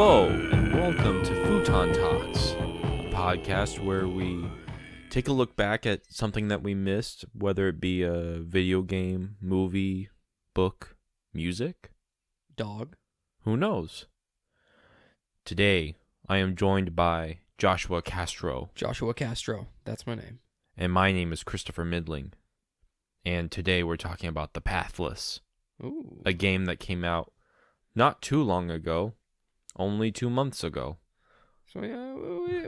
Hello, and welcome to Futon Talks, a podcast where we take a look back at something that we missed, whether it be a video game, movie, book, music, dog. Who knows? Today, I am joined by Joshua Castro. Joshua Castro, that's my name. And my name is Christopher Midling. And today we're talking about the Pathless, Ooh. a game that came out not too long ago, only 2 months ago. So yeah,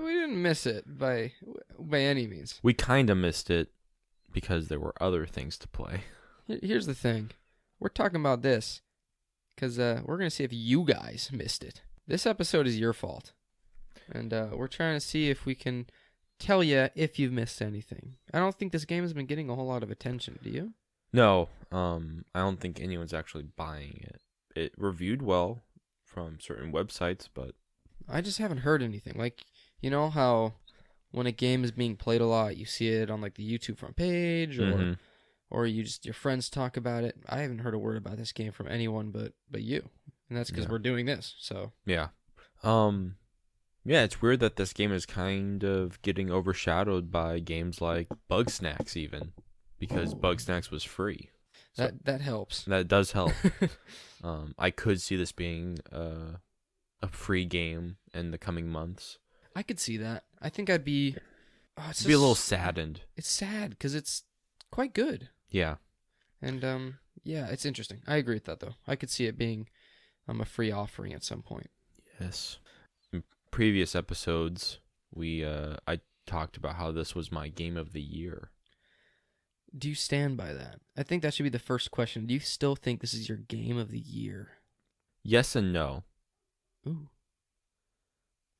we didn't miss it by any means. We kind of missed it because there were other things to play. Here's the thing. We're talking about this because we're going to see if you guys missed it. This episode is your fault. And we're trying to see if we can tell you if you've missed anything. I don't think this game has been getting a whole lot of attention, do you? No, I don't think anyone's actually buying it. It reviewed well from certain websites, but I just haven't heard anything. Like, you know how when a game is being played a lot, you see it on like the YouTube front page or you just your friends talk about it. I haven't heard a word about this game from anyone but you. And that's because we're doing this. So yeah. Yeah, it's weird that this game is kind of getting overshadowed by games like Bugsnax even, because Bugsnax was free. So that helps. That does help. I could see this being a free game in the coming months. I could see that. I think I'd be... I'd be a little saddened. It's sad because it's quite good. Yeah. And, yeah, it's interesting. I agree with that, though. I could see it being a free offering at some point. Yes. In previous episodes, I talked about how this was my game of the year. Do you stand by that? I think that should be the first question. Do you still think this is your game of the year? Yes and no. Ooh.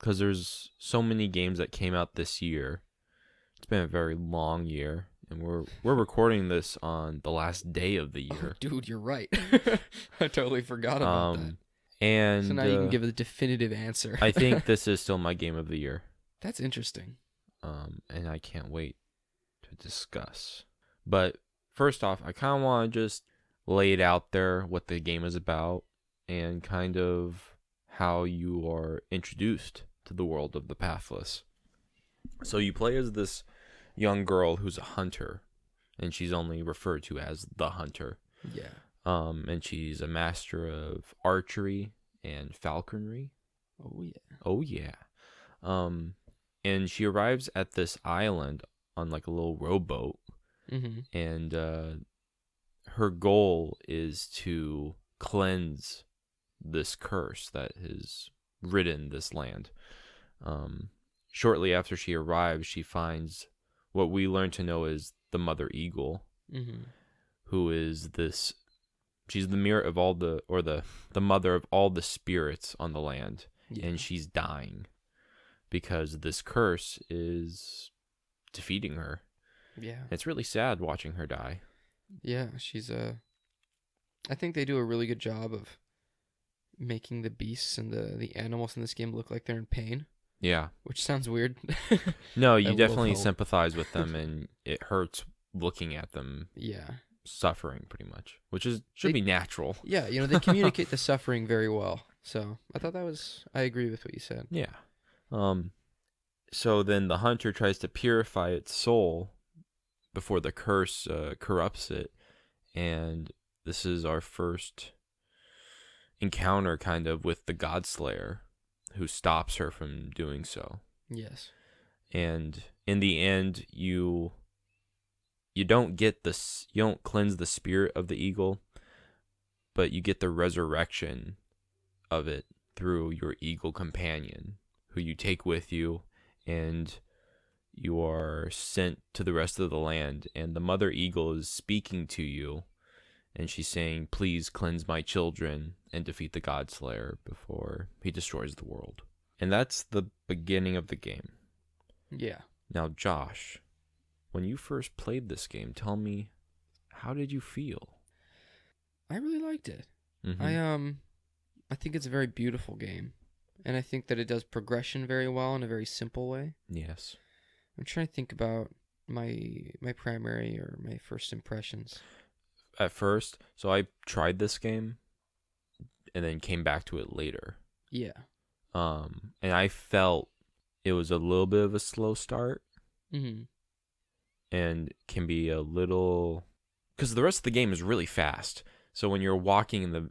Because there's so many games that came out this year. It's been a very long year, and we're recording this on the last day of the year. Oh, dude, you're right. I totally forgot about that. And so now you can give a definitive answer. I think this is still my game of the year. That's interesting. And I can't wait to discuss. But first off, I kind of want to just lay it out there what the game is about and kind of how you are introduced to the world of the Pathless. So you play as this young girl who's a hunter, and she's only referred to as the hunter. Yeah. And she's a master of archery and falconry. Oh yeah. Oh yeah. And she arrives at this island on like a little rowboat. Mm-hmm. And her goal is to cleanse this curse that has ridden this land. Shortly after she arrives, she finds what we learn to know is the Mother Eagle, who is this. She's the mirror of all the mother of all the spirits on the land, and she's dying because this curse is defeating her. Yeah. It's really sad watching her die. Yeah, she's I think they do a really good job of making the beasts and the animals in this game look like they're in pain. Yeah. Which sounds weird. No, you definitely sympathize with them, and it hurts looking at them. Yeah. Suffering pretty much, which should be natural. Yeah, they communicate the suffering very well. So I thought I agree with what you said. Yeah. So then the hunter tries to purify its soul before the curse corrupts it, and this is our first encounter kind of with the Godslayer, who stops her from doing so. Yes. And in the end, you don't cleanse the spirit of the eagle, but you get the resurrection of it through your eagle companion, who you take with you, and you are sent to the rest of the land, and the Mother Eagle is speaking to you, and she's saying, "Please cleanse my children and defeat the Godslayer before he destroys the world." And that's the beginning of the game. Yeah. Now, Josh, when you first played this game, tell me, how did you feel? I really liked it. Mm-hmm. I think it's a very beautiful game, and I think that it does progression very well in a very simple way. Yes. I'm trying to think about my primary or my first impressions. At first, so I tried this game and then came back to it later. Yeah. And I felt it was a little bit of a slow start Mm-hmm. and can be a little, because the rest of the game is really fast. So when you're walking in the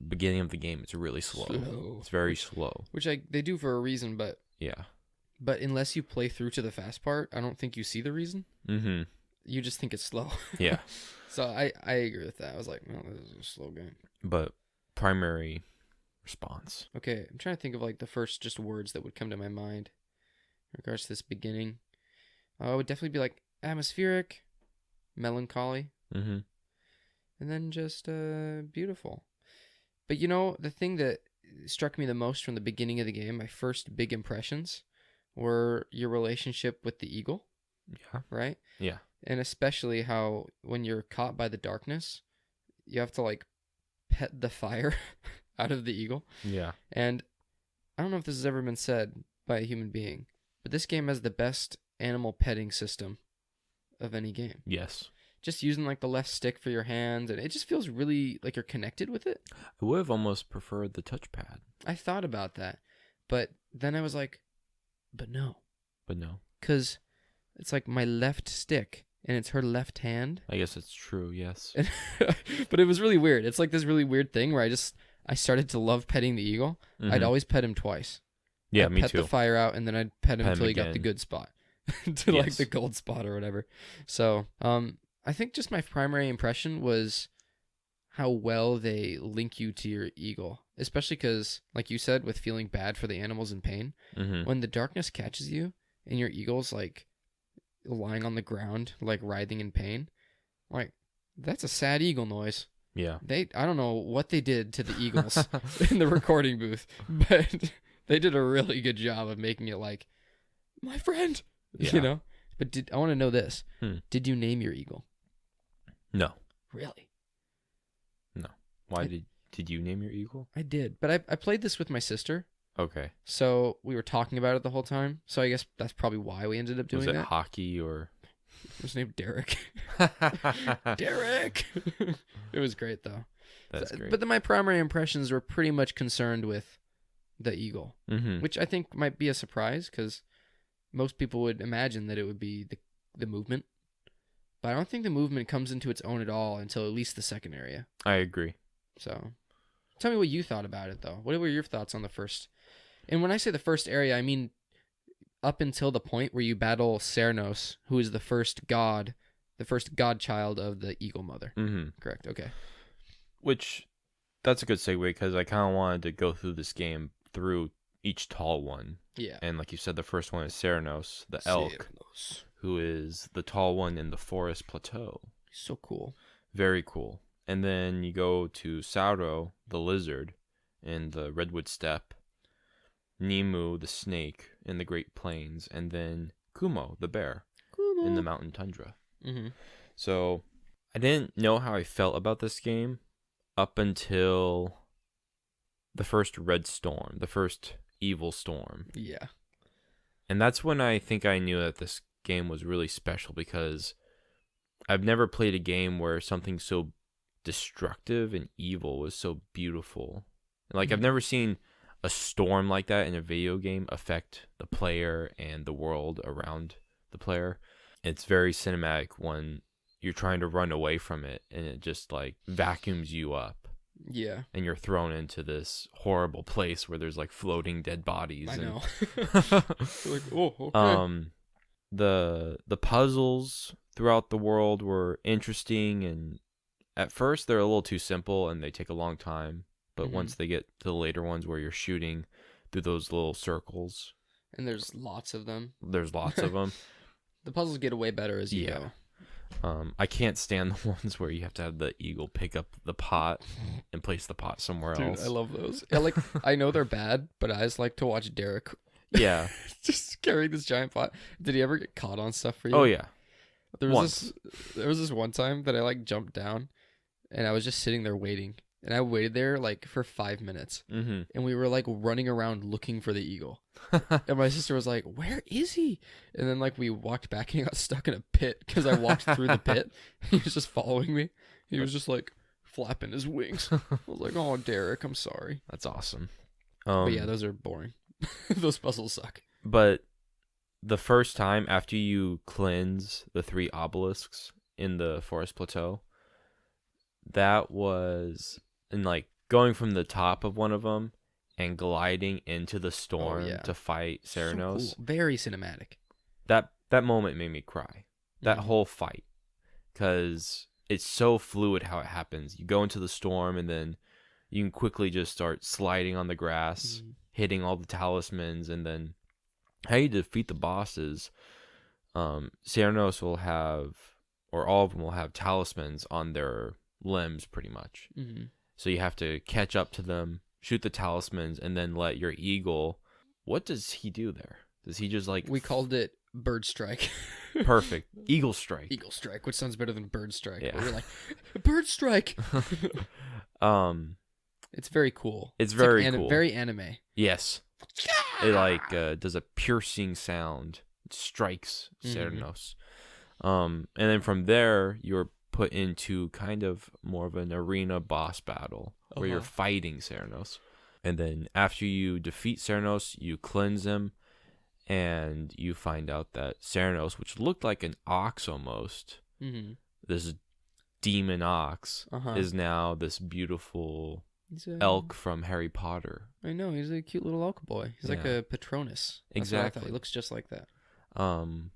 beginning of the game, it's really slow. It's very slow. Which they do for a reason, but Yeah. unless you play through to the fast part, I don't think you see the reason. Mm-hmm. You just think it's slow. Yeah. So I agree with that. I was like, no, this is a slow game. But primary response. Okay, I'm trying to think of like the first just words that would come to my mind in regards to this beginning. It would definitely be like atmospheric, melancholy, Mm-hmm. and then just beautiful. But the thing that struck me the most from the beginning of the game, my first big impressions, were your relationship with the eagle, Yeah. right? Yeah. And especially how when you're caught by the darkness, you have to like pet the fire out of the eagle. Yeah. And I don't know if this has ever been said by a human being, but this game has the best animal petting system of any game. Yes. Just using like the left stick for your hands, and it just feels really like you're connected with it. I would have almost preferred the touchpad. I thought about that, but then I was like, but no, because it's like my left stick and it's her left hand. I guess it's true, yes. But it was really weird. It's like this really weird thing where I started to love petting the eagle. Mm-hmm. I'd always pet him twice. Yeah, I'd me pet too. the fire out, and then I'd pet him Pet him until he got the again. good spot, to like the gold spot or whatever. So, I think just my primary impression was how well they link you to your eagle, especially because, like you said, with feeling bad for the animals in pain, Mm-hmm. when the darkness catches you and your eagle's like lying on the ground, like writhing in pain, like that's a sad eagle noise. Yeah. I don't know what they did to the eagles in the recording booth, but they did a really good job of making it like, my friend, Yeah. But I want to know this. Did you name your eagle? No. Really? No. Why did you name your eagle? I did, but I played this with my sister, Okay. so we were talking about it the whole time. So I guess that's probably why we ended up doing Was it that. hockey or? It was named Derek. Derek. It was great though. That's great. But then my primary impressions were pretty much concerned with the eagle, Mm-hmm. which I think might be a surprise because most people would imagine that it would be the movement. But I don't think the movement comes into its own at all until at least the second area. I agree. So tell me what you thought about it, though. What were your thoughts on the first? And when I say the first area, I mean up until the point where you battle Cernos, who is the first godchild of the Eagle Mother. Mm-hmm. Correct. Okay. Which, that's a good segue because I kind of wanted to go through this game through each tall one. Yeah. And like you said, the first one is Ceranos, the elk, who is the tall one in the forest plateau. So cool. Very cool. And then you go to Sauro, the lizard, in the redwood steppe, Nimu, the snake, in the Great Plains, and then Kumo, the bear, in the mountain tundra. Mm-hmm. So I didn't know how I felt about this game up until the first red storm, the first evil storm. Yeah. And that's when I think I knew that this game was really special because I've never played a game where something so destructive and evil was so beautiful. Like, I've never seen a storm like that in a video game affect the player and the world around the player. It's very cinematic when you're trying to run away from it and it just like vacuums you up. Yeah. And you're thrown into this horrible place where there's like floating dead bodies. I and know. Like, oh, okay. The puzzles throughout the world were interesting, and at first they're a little too simple and they take a long time. But once they get to the later ones where you're shooting through those little circles, And there's lots of them. there's lots of them. The puzzles get way better as you go. I can't stand the ones where you have to have the eagle pick up the pot and place the pot somewhere else. Dude, I love those. Yeah, like, I know they're bad, but I just like to watch Derek Yeah. just carrying this giant pot. Did he ever get caught on stuff for you? Oh yeah. There was this one time that I like jumped down and I was just sitting there waiting. And I waited there like for 5 minutes. Mm-hmm. And we were like running around looking for the eagle. And my sister was like, "Where is he?" And then like we walked back and he got stuck in a pit because I walked through the pit. He was just following me. He was just like flapping his wings. I was like, "Oh, Derek, I'm sorry." That's awesome. But yeah, those are boring. Those puzzles suck. But the first time after you cleanse the 3 obelisks in the forest plateau, that was, and like going from the top of one of them and gliding into the storm to fight Ceranos. So cool. Very cinematic. That moment made me cry. That whole fight, because it's so fluid how it happens. You go into the storm and then you can quickly just start sliding on the grass, hitting all the talismans, and then how you defeat the bosses. Ceranos will have, or all of them will have talismans on their limbs pretty much. So you have to catch up to them, shoot the talismans, and then let your eagle. What does he do there? Does he just like... We called it bird strike. Perfect. Eagle strike. Eagle strike, which sounds better than bird strike. Yeah. We're like, bird strike. It's very cool. It's very like cool. Very anime. Yes. It like does a piercing sound. It strikes Ceranos. And then from there, you're put into kind of more of an arena boss battle where you're fighting Ceranos. And then after you defeat Ceranos, you cleanse him, and you find out that Ceranos, which looked like an ox almost, this demon ox, is now this beautiful elk from Harry Potter. I know, he's a cute little elk boy. He's like a Patronus. That's what I thought. He looks just like that. And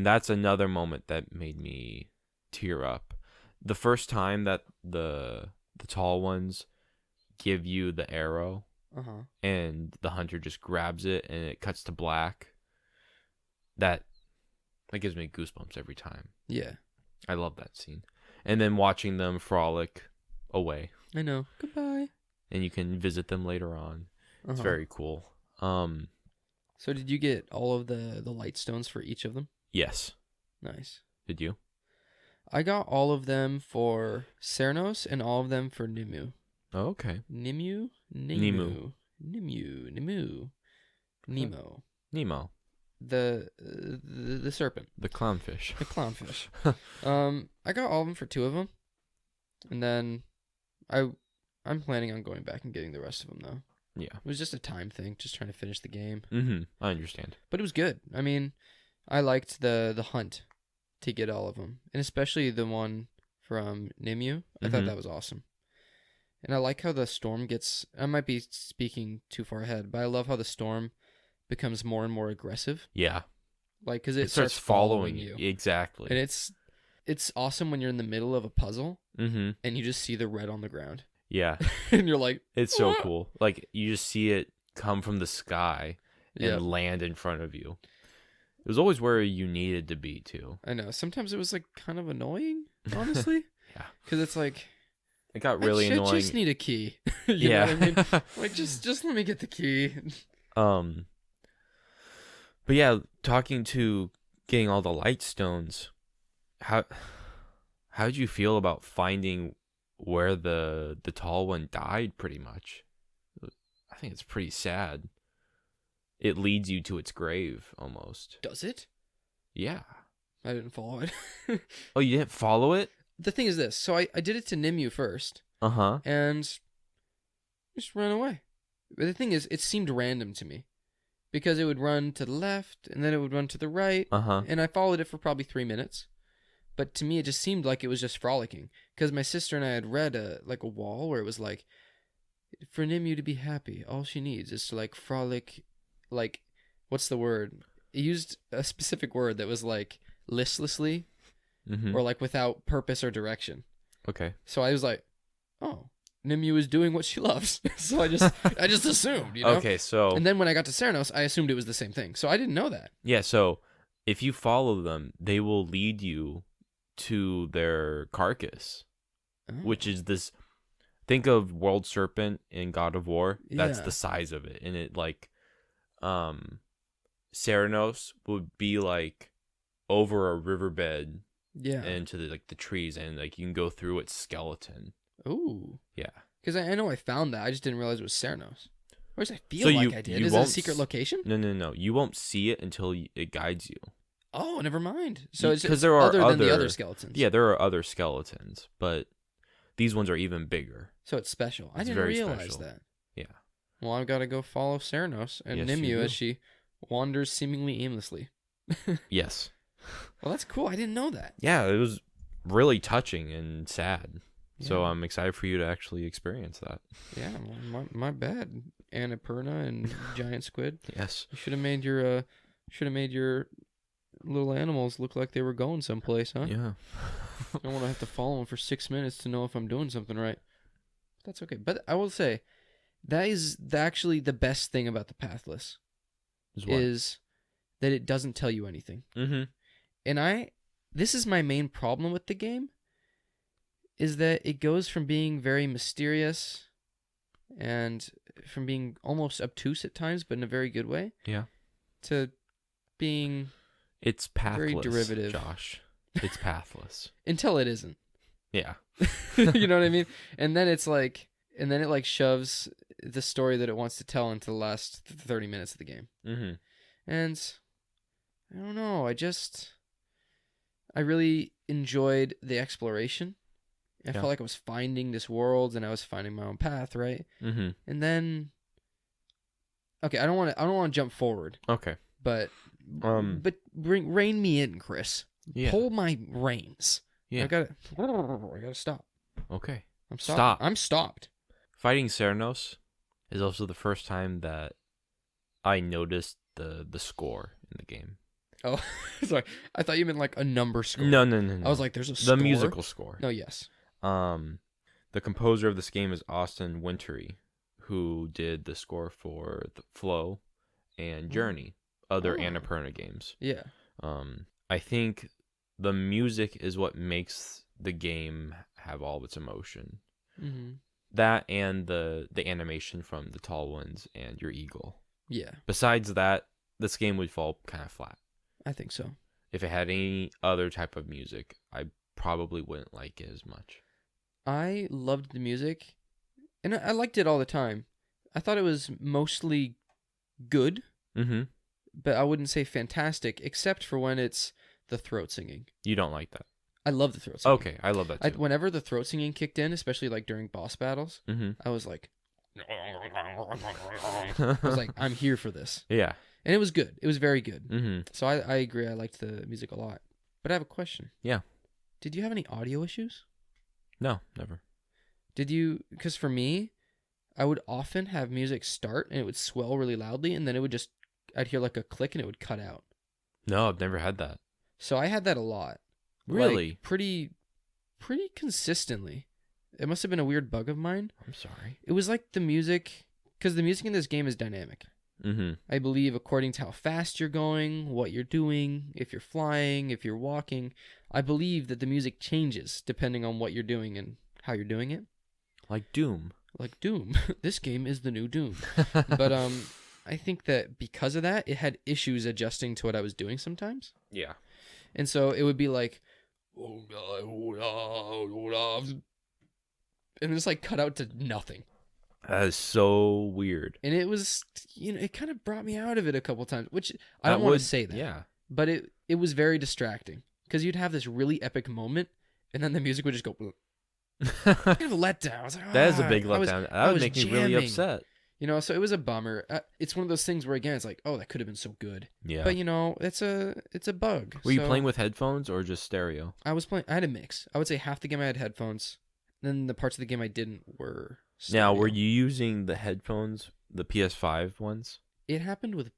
that's another moment that made me tear up. The first time that the tall ones give you the arrow, and the hunter just grabs it and it cuts to black, that gives me goosebumps every time. Yeah. I love that scene. And then watching them frolic away. I know. Goodbye. And you can visit them later on. It's very cool. So did you get all of the light stones for each of them? Yes. Nice. Did you? I got all of them for Ceranos and all of them for Nimue. Oh, okay. Nemo. The serpent. The clownfish. The clownfish. I got all of them for 2 of them. And then I'm planning on going back and getting the rest of them, though. Yeah. It was just a time thing, just trying to finish the game. I understand. But it was good. I mean, I liked the hunt to get all of them. And especially the one from Nimue. I thought that was awesome. And I like how the storm gets... I might be speaking too far ahead, but I love how the storm becomes more and more aggressive. Yeah. Like, because it starts following you. Exactly. And it's awesome when you're in the middle of a puzzle, and you just see the red on the ground. Yeah. And you're like... It's so cool. Like, you just see it come from the sky and land in front of you. It was always where you needed to be, too. I know. Sometimes it was, like, kind of annoying, honestly. Yeah. Because it's like... It got really annoying. I just need a key. You know what I mean? Like, just let me get the key. But yeah, talking to getting all the light stones, how did you feel about finding where the tall one died, pretty much? I think it's pretty sad. It leads you to its grave, almost. Does it? Yeah. I didn't follow it. Oh, you didn't follow it? The thing is this. So I did it to Nimue first. And just ran away. But the thing is, it seemed random to me. Because it would run to the left, and then it would run to the right. And I followed it for probably 3 minutes. But to me, it just seemed like it was just frolicking. Because my sister and I had read a wall where it was like, for Nimue to be happy, all she needs is to, like, frolic, like, what's the word? It used a specific word that was, like, listlessly. Or like without purpose or direction. Okay. So I was like, oh, Nimue is doing what she loves. So I just assumed, you know? Okay, so... And then when I got to Ceranos, I assumed it was the same thing. So I didn't know that. Yeah, so if you follow them, they will lead you to their carcass, which is this... Think of World Serpent in God of War. That's the size of it. And it, like... Ceranos would be, like, over a riverbed... Yeah. Into the trees, and like you can go through its skeleton. Ooh. Yeah. Because I know I found that. I just didn't realize it was Ceranos. Or at least I feel so like I did. Is it a secret location? No. You won't see it until it guides you. Oh, never mind. So it's because there are other than the other skeletons. Yeah, there are other skeletons, but these ones are even bigger. So it's special. I didn't realize that. Yeah. Well, I've got to go follow Ceranos and Yes, Nimue you as do. she wanders seemingly aimlessly. Yes. Well, that's cool. I didn't know that. Yeah, it was really touching and sad. So Yeah. I'm excited for you to actually experience that. Yeah, well, my bad. Annapurna and giant squid. Yes. You should have made your little animals look like they were going someplace, huh? Yeah. I don't want to have to follow them for 6 minutes to know if I'm doing something right. That's okay. But I will say, that is actually the best thing about the Pathless is that it doesn't tell you anything. Mm-hmm. And this is my main problem with the game, is that it goes from being very mysterious and from being almost obtuse at times, but in a very good way. Yeah. To being It's pathless, very derivative. Josh. It's pathless. Until it isn't. Yeah. You know what I mean? And then it shoves the story that it wants to tell into the last 30 minutes of the game. Mm-hmm. And I don't know, I really enjoyed the exploration. I felt like I was finding this world and I was finding my own path, right? Mm-hmm. And then, okay, I don't want to jump forward. Okay. But rein me in, Chris. Yeah. Pull my reins. Yeah. I gotta stop. Okay. I'm stopped. Stop. I'm stopped. Fighting Ceranos is also the first time that I noticed the score in the game. Oh, sorry. I thought you meant like a number score. No. I was like, there's a score? The musical score. No, yes. The composer of this game is Austin Wintory, who did the score for the Flow and Journey, other Annapurna games. Yeah. I think the music is what makes the game have all of its emotion. Mm-hmm. That and the animation from the tall ones and your eagle. Yeah. Besides that, this game would fall kind of flat. I think so. If it had any other type of music, I probably wouldn't like it as much. I loved the music, and I liked it all the time. I thought it was mostly good, Mm-hmm. but I wouldn't say fantastic, except for when it's the throat singing. You don't like that? I love the throat singing. Okay, I love that too. Whenever the throat singing kicked in, especially like during boss battles, Mm-hmm. I was like, I'm here for this. Yeah. And it was good. It was very good. Mm-hmm. So I agree. I liked the music a lot. But I have a question. Yeah. Did you have any audio issues? No, never. Did you? Because for me, I would often have music start and it would swell really loudly, and then I'd hear like a click and it would cut out. No, I've never had that. So I had that a lot. Really? Like, pretty consistently. It must have been a weird bug of mine. I'm sorry. It was like the music, because the music in this game is dynamic. Mm-hmm. I believe according to how fast you're going, what you're doing, if you're flying, if you're walking, I believe that the music changes depending on what you're doing and how you're doing it. Like Doom. Like Doom. This game is the new Doom. But I think that because of that, it had issues adjusting to what I was doing sometimes. Yeah. And so it would be like, and it's like cut out to nothing. That is so weird. And it was, it kind of brought me out of it a couple times, which I don't want to say that. Yeah. But it was very distracting because you'd have this really epic moment and then the music would just go, kind of a letdown. I was like, That is a big letdown. That would make me really upset. So it was a bummer. It's one of those things where, again, it's like, oh, that could have been so good. Yeah. But, it's a bug. Were you playing with headphones or just stereo? I had a mix. I would say half the game I had headphones. Then the parts of the game I didn't were stereo. Now, were you using the headphones, the PS5 ones? It happened with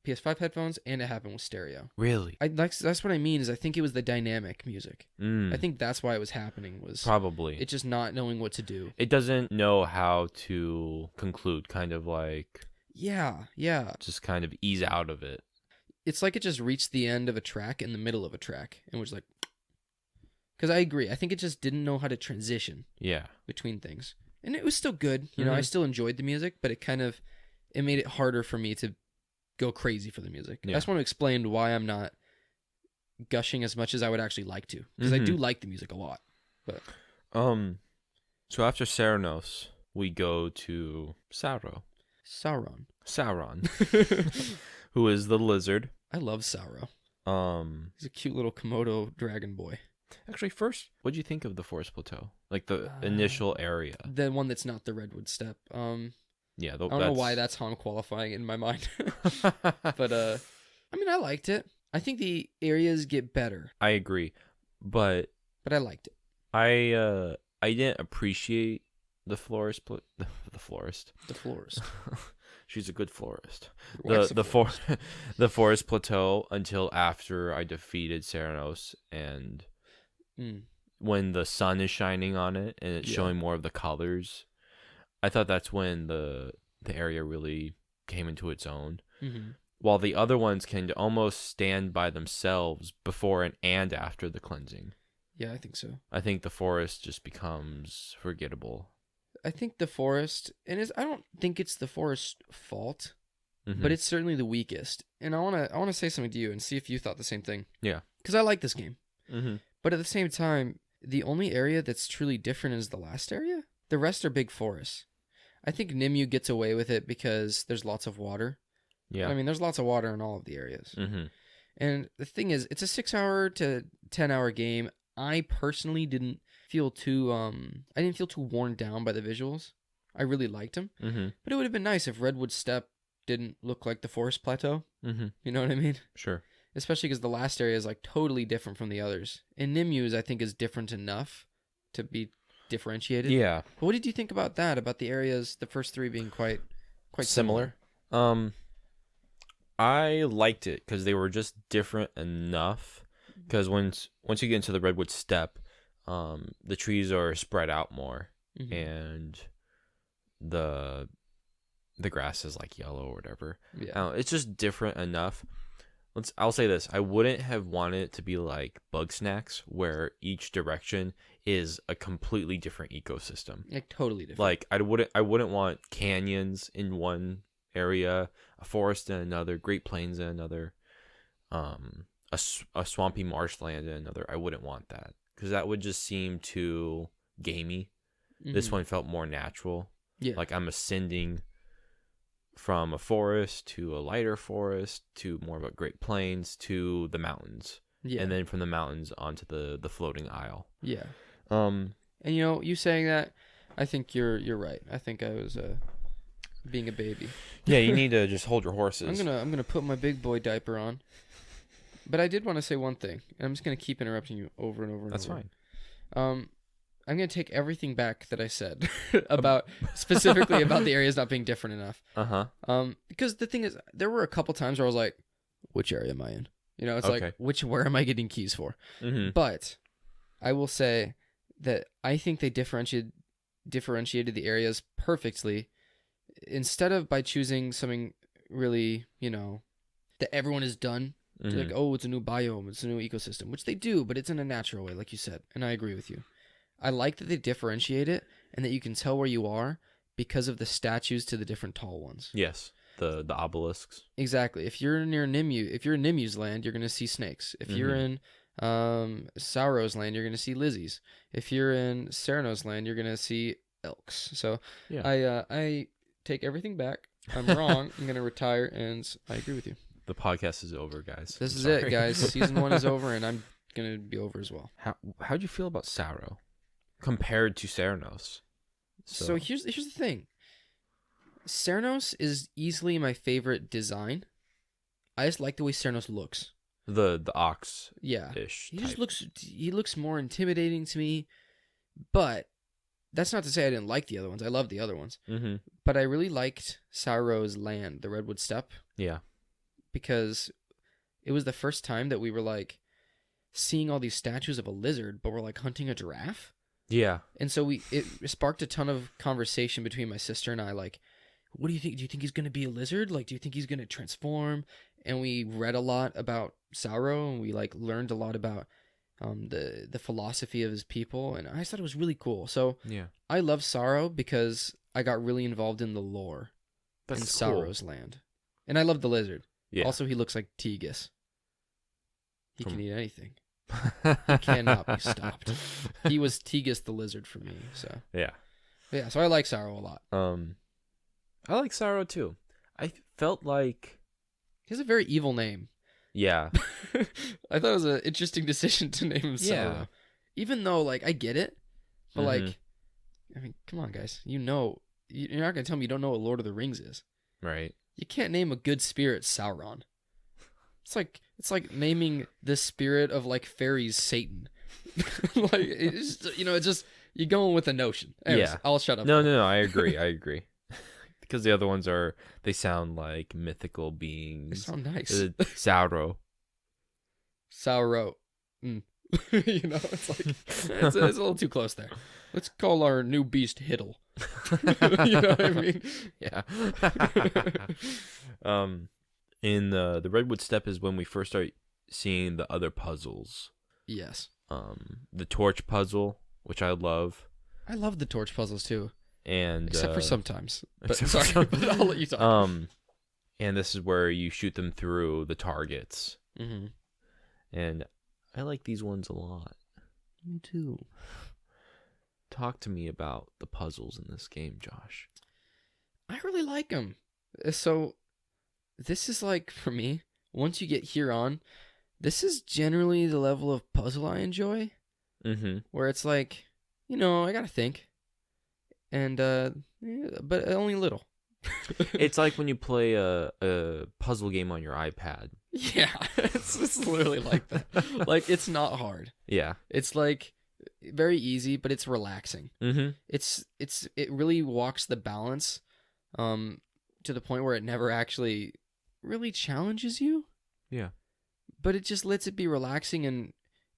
PS5 headphones, and it happened with stereo. Really? That's what I mean, is I think it was the dynamic music. Mm. I think that's why it was happening, was Probably. it just not knowing what to do. It doesn't know how to conclude, kind of like... Yeah. Just kind of ease out of it. It's like it just reached the end of a track in the middle of a track, and was like... Because I agree. I think it just didn't know how to transition between things. And it was still good. I still enjoyed the music, but it made it harder for me to go crazy for the music. Yeah. I just want to explain why I'm not gushing as much as I would actually like to. Because I do like the music a lot. But So after Ceranos, we go to Sauron. Who is the lizard. I love Sauron. He's a cute little Komodo dragon boy. Actually, first, what do you think of the Forest Plateau? Like the initial area. The one that's not the Redwood Steppe. Yeah, I don't know why that's how I'm qualifying in my mind. But I mean, I liked it. I think the areas get better, I agree, but but I liked it. I didn't appreciate the florist. The florist. The florist. She's a good florist. Your wife's a florist. The forest plateau until after I defeated Ceranos, and when the sun is shining on it and it's showing more of the colors, I thought that's when the area really came into its own. Mm-hmm. While the other ones can almost stand by themselves before and after the cleansing. Yeah, I think so. I think the forest just becomes forgettable. I think the forest, I don't think it's the forest's fault, Mm-hmm. but it's certainly the weakest. And I wanna say something to you and see if you thought the same thing. Yeah. Because I like this game, Mm-hmm. but at the same time, the only area that's truly different is the last area. The rest are big forests. I think Nimue gets away with it because there's lots of water. Yeah. I mean, there's lots of water in all of the areas. Mm-hmm. And the thing is, it's a 6-hour to 10-hour game. I personally didn't feel too worn down by the visuals. I really liked them. Mm-hmm. But it would have been nice if Redwood Steppe didn't look like the forest plateau. Mm-hmm. You know what I mean? Sure. Especially because the last area is like totally different from the others. And Nimue's, I think, is different enough to be differentiated. Yeah. But what did you think about that? About the areas, the first three being quite similar? I liked it because they were just different enough. Because once you get into the Redwood Steppe, the trees are spread out more, Mm-hmm. and the grass is like yellow or whatever. Yeah. It's just different enough. I'll say this: I wouldn't have wanted it to be like Bug Snacks, where each direction is a completely different ecosystem. Like totally different. Like I wouldn't want canyons in one area, a forest in another, Great Plains in another, a swampy marshland in another. I wouldn't want that because that would just seem too gamey. Mm-hmm. This one felt more natural. Yeah. Like I'm ascending from a forest to a lighter forest to more of a Great Plains to the mountains. Yeah. And then from the mountains onto the floating isle. Yeah. Um And you saying that, I think you're right. I think I was being a baby. Yeah, you need to just hold your horses. I'm gonna put my big boy diaper on. But I did want to say one thing, and I'm just gonna keep interrupting you over and over and That's over. fine. I'm gonna take everything back that I said about specifically about the areas not being different enough. Because the thing is, there were a couple times where I was like, "Which area am I in?" You know, it's Okay. like, where am I getting keys for? Mm-hmm. But I will say that I think they differentiated the areas perfectly. Instead of by choosing something really, that everyone has done. Mm-hmm. Like, oh, it's a new biome, it's a new ecosystem, which they do, but it's in a natural way, like you said, and I agree with you. I like that they differentiate it and that you can tell where you are because of the statues to the different tall ones. Yes, the obelisks. Exactly. If you're near Nimue, if you're in Nimue's land, you're going to see snakes. If you're in Sauro's land, you're going to see lizzies. If you're in Ceranos' land, you're going to see elks. So Yeah. I take everything back. I'm wrong. I'm going to retire, and I agree with you. The podcast is over, guys. This is it, guys. Season 1 is over, and I'm going to be over as well. How'd you feel about Sauro compared to Ceranos? So here's the thing. Ceranos is easily my favorite design. I just like the way Ceranos looks. The ox Yeah. ish. He looks more intimidating to me, but that's not to say I didn't like the other ones. I love the other ones. Mm-hmm. But I really liked Sauro's land, the Redwood Steppe, Yeah. because it was the first time that we were like seeing all these statues of a lizard, but we're like hunting a giraffe. Yeah. And so it sparked a ton of conversation between my sister and I, like, what do you think? Do you think he's going to be a lizard? Like, do you think he's going to transform? And we read a lot about Sauro, and we like learned a lot about the philosophy of his people, and I just thought it was really cool. So Yeah. I love Sauro because I got really involved in the lore in Cool. Sauro's land. And I love the lizard. Yeah. Also, he looks like Tegus. He From- can eat anything. He cannot be stopped. He was Tegus the lizard for me. So Yeah. yeah, so I like Sauro a lot. I like Sauro too. I felt like He has a very evil name. yeah. I thought it was an interesting decision to name him Sauro. Yeah. Even though, like, I get it, but Mhm. like, I mean, come on, guys. You know you're not gonna tell me you don't know what Lord of the Rings is. Right. You can't name a good spirit Sauron. It's like naming the spirit of like fairies Satan. Like it's just you're going with a notion. Anyways, Yeah. I'll shut up. No. I agree. Because the other ones they sound like mythical They beings. sound nice. Sauro. Sauro. It's like it's a little too close there. Let's call our new beast Hiddle. You know what I mean? Yeah. In the Redwood Steppe is when we first start seeing the other puzzles. Yes. The torch puzzle, which I love. I love the torch puzzles too. And except for sometimes. But except for sorry, but I'll let you talk. And this is where you shoot them through the targets. Mm-hmm. And I like these ones a lot. Me too. Talk to me about the puzzles in this game, Josh. I really like them. So, this is like, for me, once you get here on, this is generally the level of puzzle I enjoy. Mm-hmm. Where it's like, I gotta think. And, but only a little. It's like when you play a puzzle game on your iPad. Yeah, it's literally like that. Like, it's not hard. Yeah. It's like very easy, but it's relaxing. Mm-hmm. It really walks the balance to the point where it never actually really challenges you. Yeah. But it just lets it be relaxing, and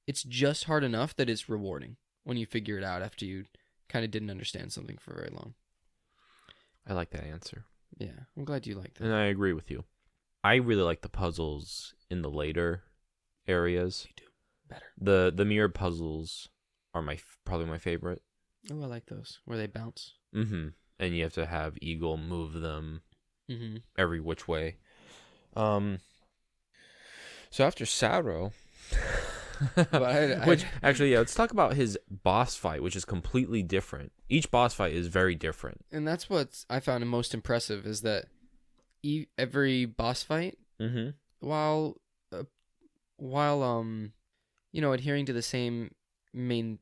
it's just hard enough that it's rewarding when you figure it out after you kind of didn't understand something for very long. I like that answer. Yeah, I'm glad you like that. And I agree with you. I really like the puzzles in the later areas. You do better. The mirror puzzles are probably my favorite. Oh, I like those where they bounce. Mm-hmm. And you have to have Eagle move them Mm-hmm. every which way. So after Sauro, which actually, let's talk about his boss fight, which is completely different. Each boss fight is very different, and that's what I found most impressive is that every boss fight, mm-hmm. while adhering to the same main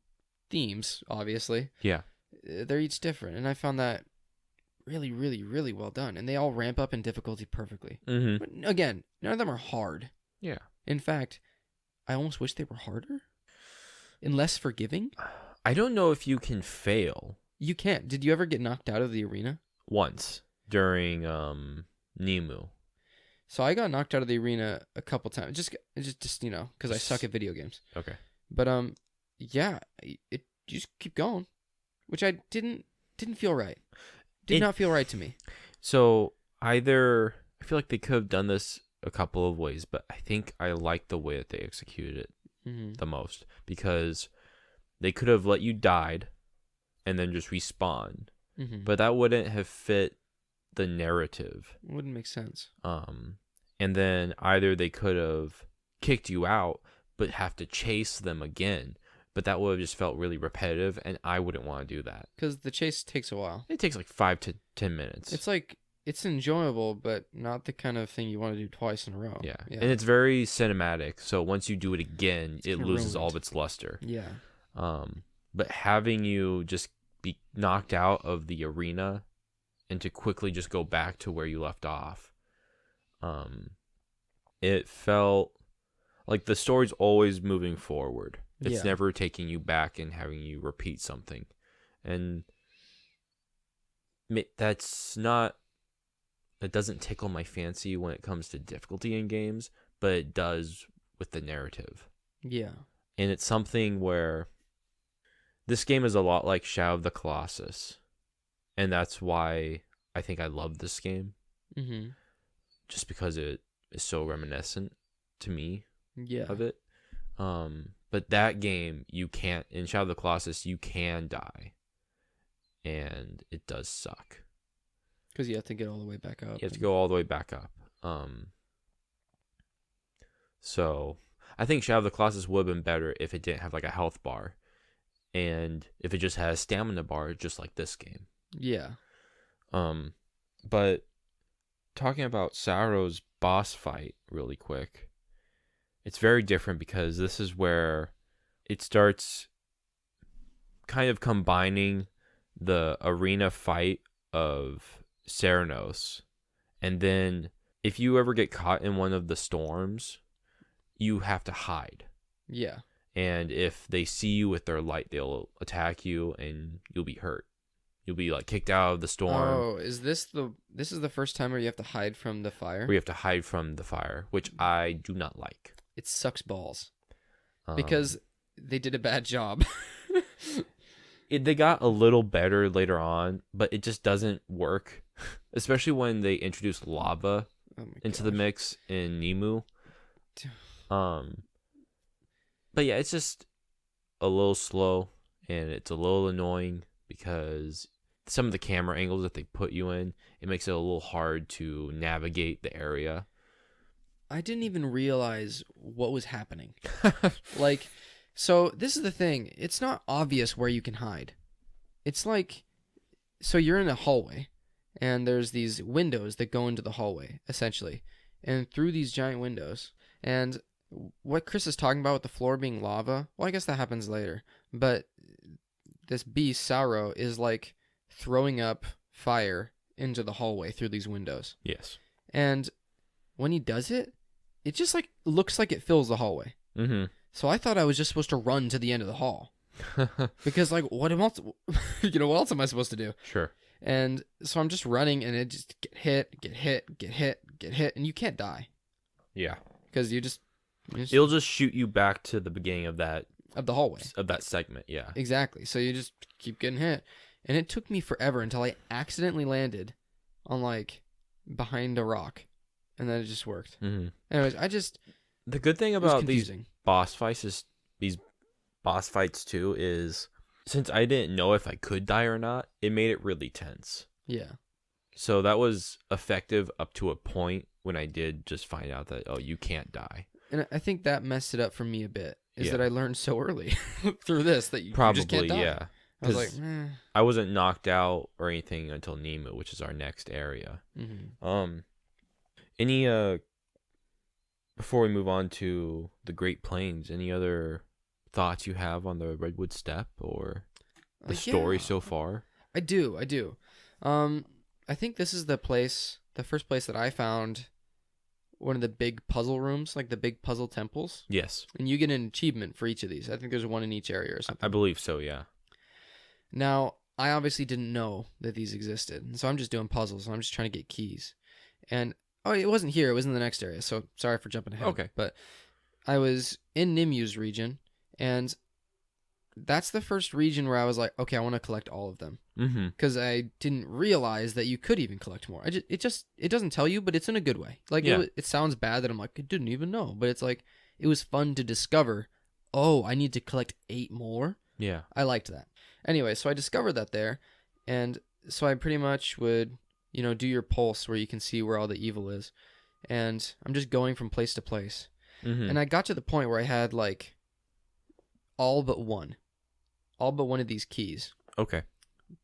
themes, obviously, yeah, they're each different, and I found that really, really, really well done, and they all ramp up in difficulty perfectly. Mm-hmm. But again, none of them are hard. Yeah. In fact, I almost wish they were harder and less forgiving. I don't know if you can fail. You can't. Did you ever get knocked out of the arena? Once during Nemu. So I got knocked out of the arena a couple times, just because I suck at video games. Okay. But yeah, you just keep going, which I didn't feel right. Did not feel right to me. So I feel like they could have done this a couple of ways, but I think I like the way that they executed it the most, because they could have let you died and then just respawn, but that wouldn't have fit the narrative. It wouldn't make sense. And then either they could have kicked you out but have to chase them again, but that would have just felt really repetitive, and I wouldn't want to do that. Because the chase takes a while. It takes like 5 to 10 minutes. It's enjoyable, but not the kind of thing you want to do twice in a row. Yeah. And it's very cinematic, so once you do it again, it loses all of its luster. Yeah. But having you just be knocked out of the arena and to quickly just go back to where you left off, it felt like the story's always moving forward. It's never taking you back and having you repeat something. And it doesn't tickle my fancy when it comes to difficulty in games, but it does with the narrative. Yeah. And it's something where this game is a lot like Shadow of the Colossus. And that's why I think I love this game. Mm-hmm. Just because it is so reminiscent to me of it. But that game, in Shadow of the Colossus, you can die. And it does suck. Because you have to get all the way back up. You have to go all the way back up. So I think Shadow of the Colossus would have been better if it didn't have like a health bar. And if it just had a stamina bar, just like this game. Yeah. But talking about Sauro's boss fight really quick, it's very different because this is where it starts kind of combining the arena fight of Ceranos. And then if you ever get caught in one of the storms, you have to hide. Yeah. And if they see you with their light, they'll attack you and you'll be hurt. You'll be like kicked out of the storm. Oh, is this the first time where you have to hide from the fire? Where you have to hide from the fire, which I do not like. It sucks balls. Because they did a bad job. They got a little better later on, but it just doesn't work. Especially when they introduce lava into the mix in Nemu. But yeah, it's just a little slow and it's a little annoying because some of the camera angles that they put you in, it makes it a little hard to navigate the area. I didn't even realize what was happening. Like, so this is the thing. It's not obvious where you can hide. It's like, so you're in a hallway and there's these windows that go into the hallway, essentially. And through these giant windows, and what Chris is talking about with the floor being lava, well, I guess that happens later. But this beast, Sauro, is like throwing up fire into the hallway through these windows. Yes. And when he does it, it just like looks like it fills the hallway. Mm-hmm. So I thought I was just supposed to run to the end of the hall. Because like, what else, what else am I supposed to do? Sure. And so I'm just running and it just get hit, and you can't die. Yeah. Because It'll just shoot you back to the beginning of the hallway. Of that segment, yeah. Exactly. So you just keep getting hit. And it took me forever until I accidentally landed on like behind a rock. And then it just worked. Mm-hmm. Anyways, the good thing about these boss fights too is since I didn't know if I could die or not, it made it really tense. Yeah. So that was effective up to a point when I did just find out that, oh, you can't die. And I think that messed it up for me a bit. Is that I learned so early through this that you just can't die. Yeah. I was like, I wasn't knocked out or anything until Nemu, which is our next area. Mm-hmm. Any before we move on to the Great Plains, any other thoughts you have on the Redwood Steppe or the story so far? I do. I think this is the first place that I found one of the big puzzle rooms, like the big puzzle temples. Yes. And you get an achievement for each of these. I think there's one in each area or something. I believe so, yeah. Now, I obviously didn't know that these existed, and so I'm just doing puzzles, and I'm just trying to get keys. And, it wasn't here. It was in the next area, so sorry for jumping ahead. Okay. But I was in Nimu's region, and that's the first region where I was like, okay, I want to collect all of them. Because I didn't realize that you could even collect more. It doesn't tell you, but it's in a good way. Like, it sounds bad that I'm like, I didn't even know. But it's like, it was fun to discover, I need to collect 8 more. Yeah. I liked that. Anyway, so I discovered that there. And so I pretty much would, do your pulse where you can see where all the evil is. And I'm just going from place to place. Mm-hmm. And I got to the point where I had, like, all but one of these keys. Okay.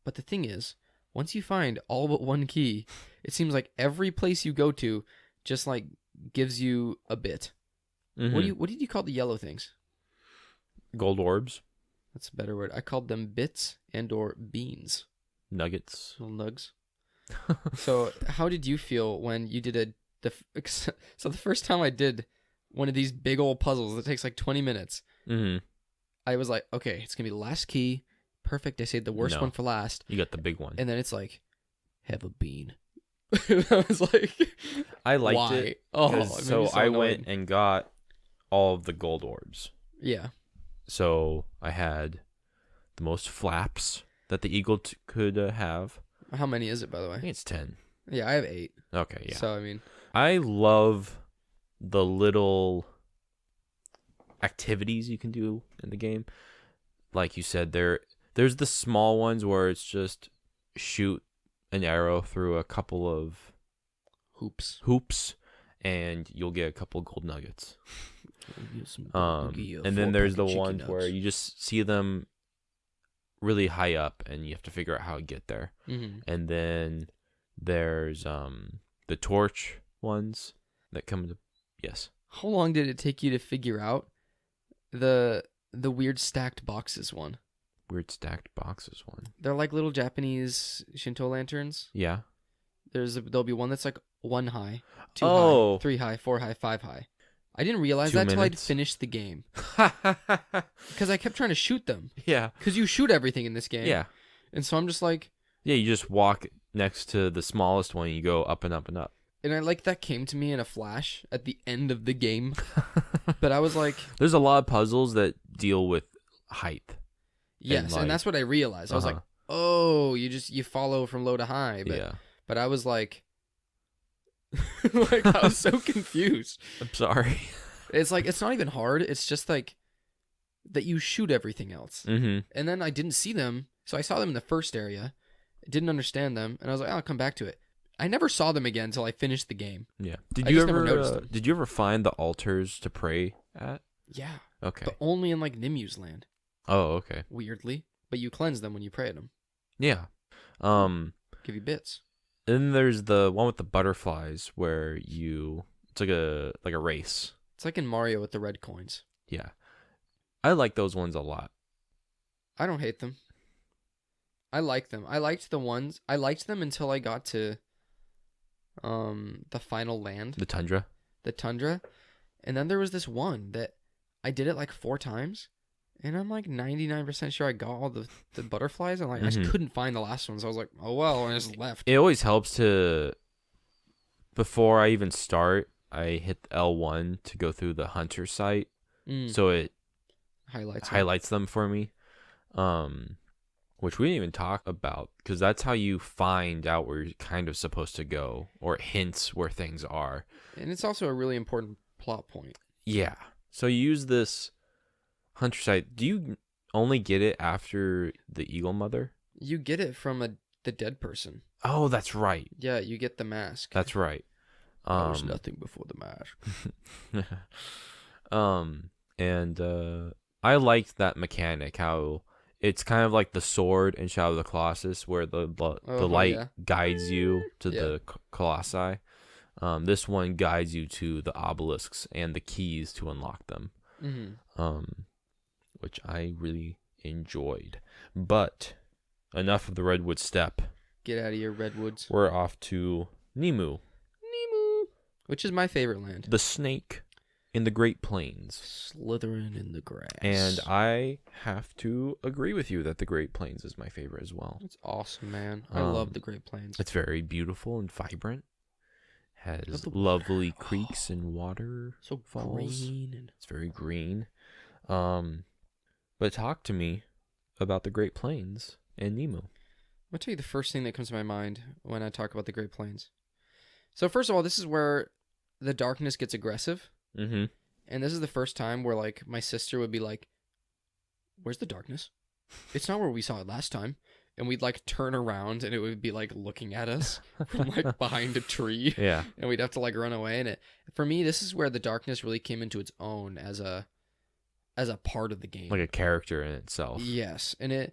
But the thing is, once you find all but one key, it seems like every place you go to just, like, gives you a bit. Mm-hmm. What did you call the yellow things? Gold orbs. That's a better word. I called them bits and or beans. Nuggets. Little nugs. So how did you feel when you did so the first time I did one of these big old puzzles that takes like 20 minutes, I was like, okay, it's going to be the last key. Perfect. I saved the worst one for last. You got the big one. And then it's like, have a bean. I was like, I liked why? it. So I went and got all of the gold orbs. Yeah. So I had the most flaps that the eagle could have. How many is it, by the way? I think it's 10. Yeah, I have 8. Okay, yeah. So, I mean, I love the little activities you can do in the game. Like you said, there's the small ones where it's just shoot an arrow through a couple of hoops and you'll get a couple of gold nuggets. And then there's the ones where you just see them really high up and you have to figure out how to get there. And then there's the torch ones that come to How long did it take you to figure out the weird stacked boxes one? weird stacked boxes one? They're like little Japanese Shinto lanterns. Yeah. There'll be one that's like 1 high, 2 Oh. high, 3 high, 4 high, 5 high. I didn't realize 2 that till I'd minutes. finished the game. Because I kept trying to shoot them. Yeah. Because you shoot everything in this game. Yeah. And so I'm just like... Yeah, you just walk next to the smallest one and you go up and up and up. And I like that came to me in a flash at the end of the game. But I was like... There's a lot of puzzles that deal with height. Yes, and that's what I realized. I was like, oh, you follow from low to high. But, yeah. But I was like... like, I was so confused. I'm sorry. It's like, it's not even hard. It's just like that you shoot everything else. Mm-hmm. And then I didn't see them. So I saw them in the first area. Didn't understand them. And I was like, I'll come back to it. I never saw them again until I finished the game. Yeah. Never noticed them. Did you ever find the altars to pray at? Yeah. Okay. But only in like Nimu's land. Oh, okay. Weirdly. But you cleanse them when you pray at them. Yeah. Give you bits. Then there's the one with the butterflies where it's like a race. It's like in Mario with the red coins. Yeah. I like those ones a lot. I don't hate them. I like them. I liked them until I got to the final land. The tundra. The tundra. And then there was this one that I did it like 4 times. And I'm like 99% sure I got all the butterflies. And like I just couldn't find the last one. So I was like, oh well, and I just left. It always helps before I even start, I hit L1 to go through the hunter site. So it highlights them for me. Which we didn't even talk about, because that's how you find out where you're kind of supposed to go, or it hints where things are. And it's also a really important plot point. Yeah. So you use this hunter site. Do you only get it after the Eagle Mother? You get it from the dead person. Oh, that's right. Yeah, you get the mask. That's right. There was nothing before the mask. I liked that mechanic, how it's kind of like the sword in Shadow of the Colossus, where the light guides you to the colossi. This one guides you to the obelisks and the keys to unlock them, which I really enjoyed. But enough of the Redwood Steppe. Get out of your redwoods. We're off to Nimu, which is my favorite land. the snake in the Great Plains. Slithering in the grass. And I have to agree with you that the Great Plains is my favorite as well. It's awesome, man. I love the Great Plains. It's very beautiful and vibrant. Has lovely creeks and water. So falls. green. It's very green. But talk to me about the Great Plains and Nimu. I'll tell you the first thing that comes to my mind when I talk about the Great Plains. So first of all, this is where the darkness gets aggressive. Mm-hmm. And this is the first time where like my sister would be like, where's the darkness? It's not where we saw it last time. And we'd like turn around and it would be like looking at us from like behind a tree. Yeah. And we'd have to like run away. And for me, this is where the darkness really came into its own as a part of the game. Like a character in itself. Yes. And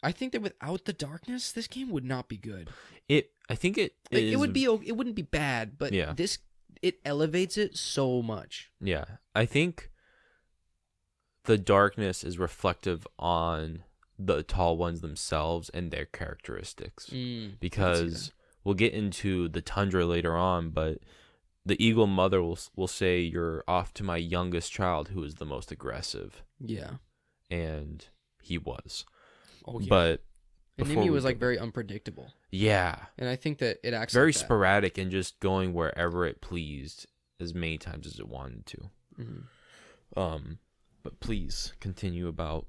I think that without the darkness, this game would not be good. I think it wouldn't be bad, but yeah. It elevates it so much. Yeah. I think the darkness is reflective on the tall ones themselves and their characteristics. Because we'll get into the tundra later on, but the Eagle Mother will say, you're off to my youngest child who is the most aggressive. Yeah. And he was. Oh, yeah. But and Nimi was like very unpredictable. Yeah. And I think that it acts very like that. sporadic and just going wherever it pleased as many times as it wanted to. But please continue about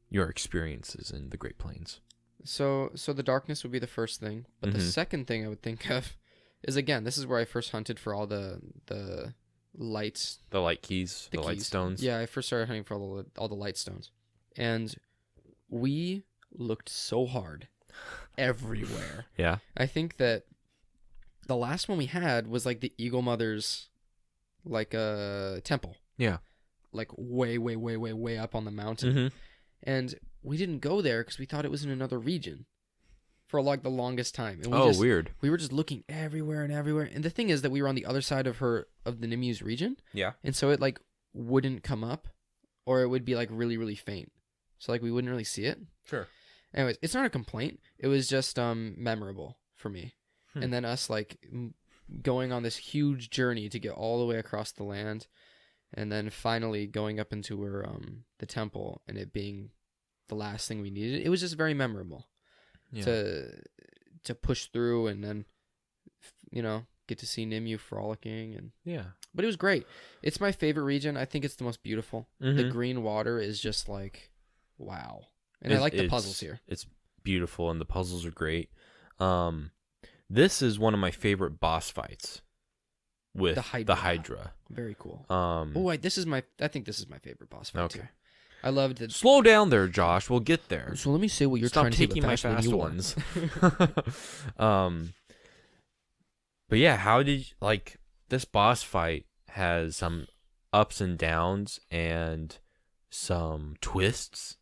your experiences in the Great Plains. So the darkness would be the first thing, but the second thing I would think of is, again, this is where I first hunted for all the lights, the light keys, the light stones. Yeah, I first started hunting for all the light stones, and we looked so hard everywhere. Yeah, I think that the last one we had was like the Eagle Mother's like a temple. Yeah, like way up on the mountain. And we didn't go there because we thought it was in another region for like the longest time. And weird. We were just looking everywhere. And the thing is that we were on the other side of the Nimu's region. Yeah. And so it like wouldn't come up, or it would be like really, really faint. so like we wouldn't really see it. Sure. Anyways, it's not a complaint. It was just memorable for me. Hmm. And then us like going on this huge journey to get all the way across the land, and then finally going up into where the temple, and it being the last thing we needed. It was just very memorable to push through, and then get to see Nimue frolicking, and but it was great. It's my favorite region. I think it's the most beautiful. Mm-hmm. The green water is just like wow. And I like the puzzles here. It's beautiful, and the puzzles are great. This is one of my favorite boss fights with the Hydra. Very cool. I think this is my favorite boss fight too. Okay. I loved it. Slow down there, Josh. We'll get there. So let me say what you're Stop trying to say. taking my fast ones. But yeah, how did this boss fight has some ups and downs and some twists,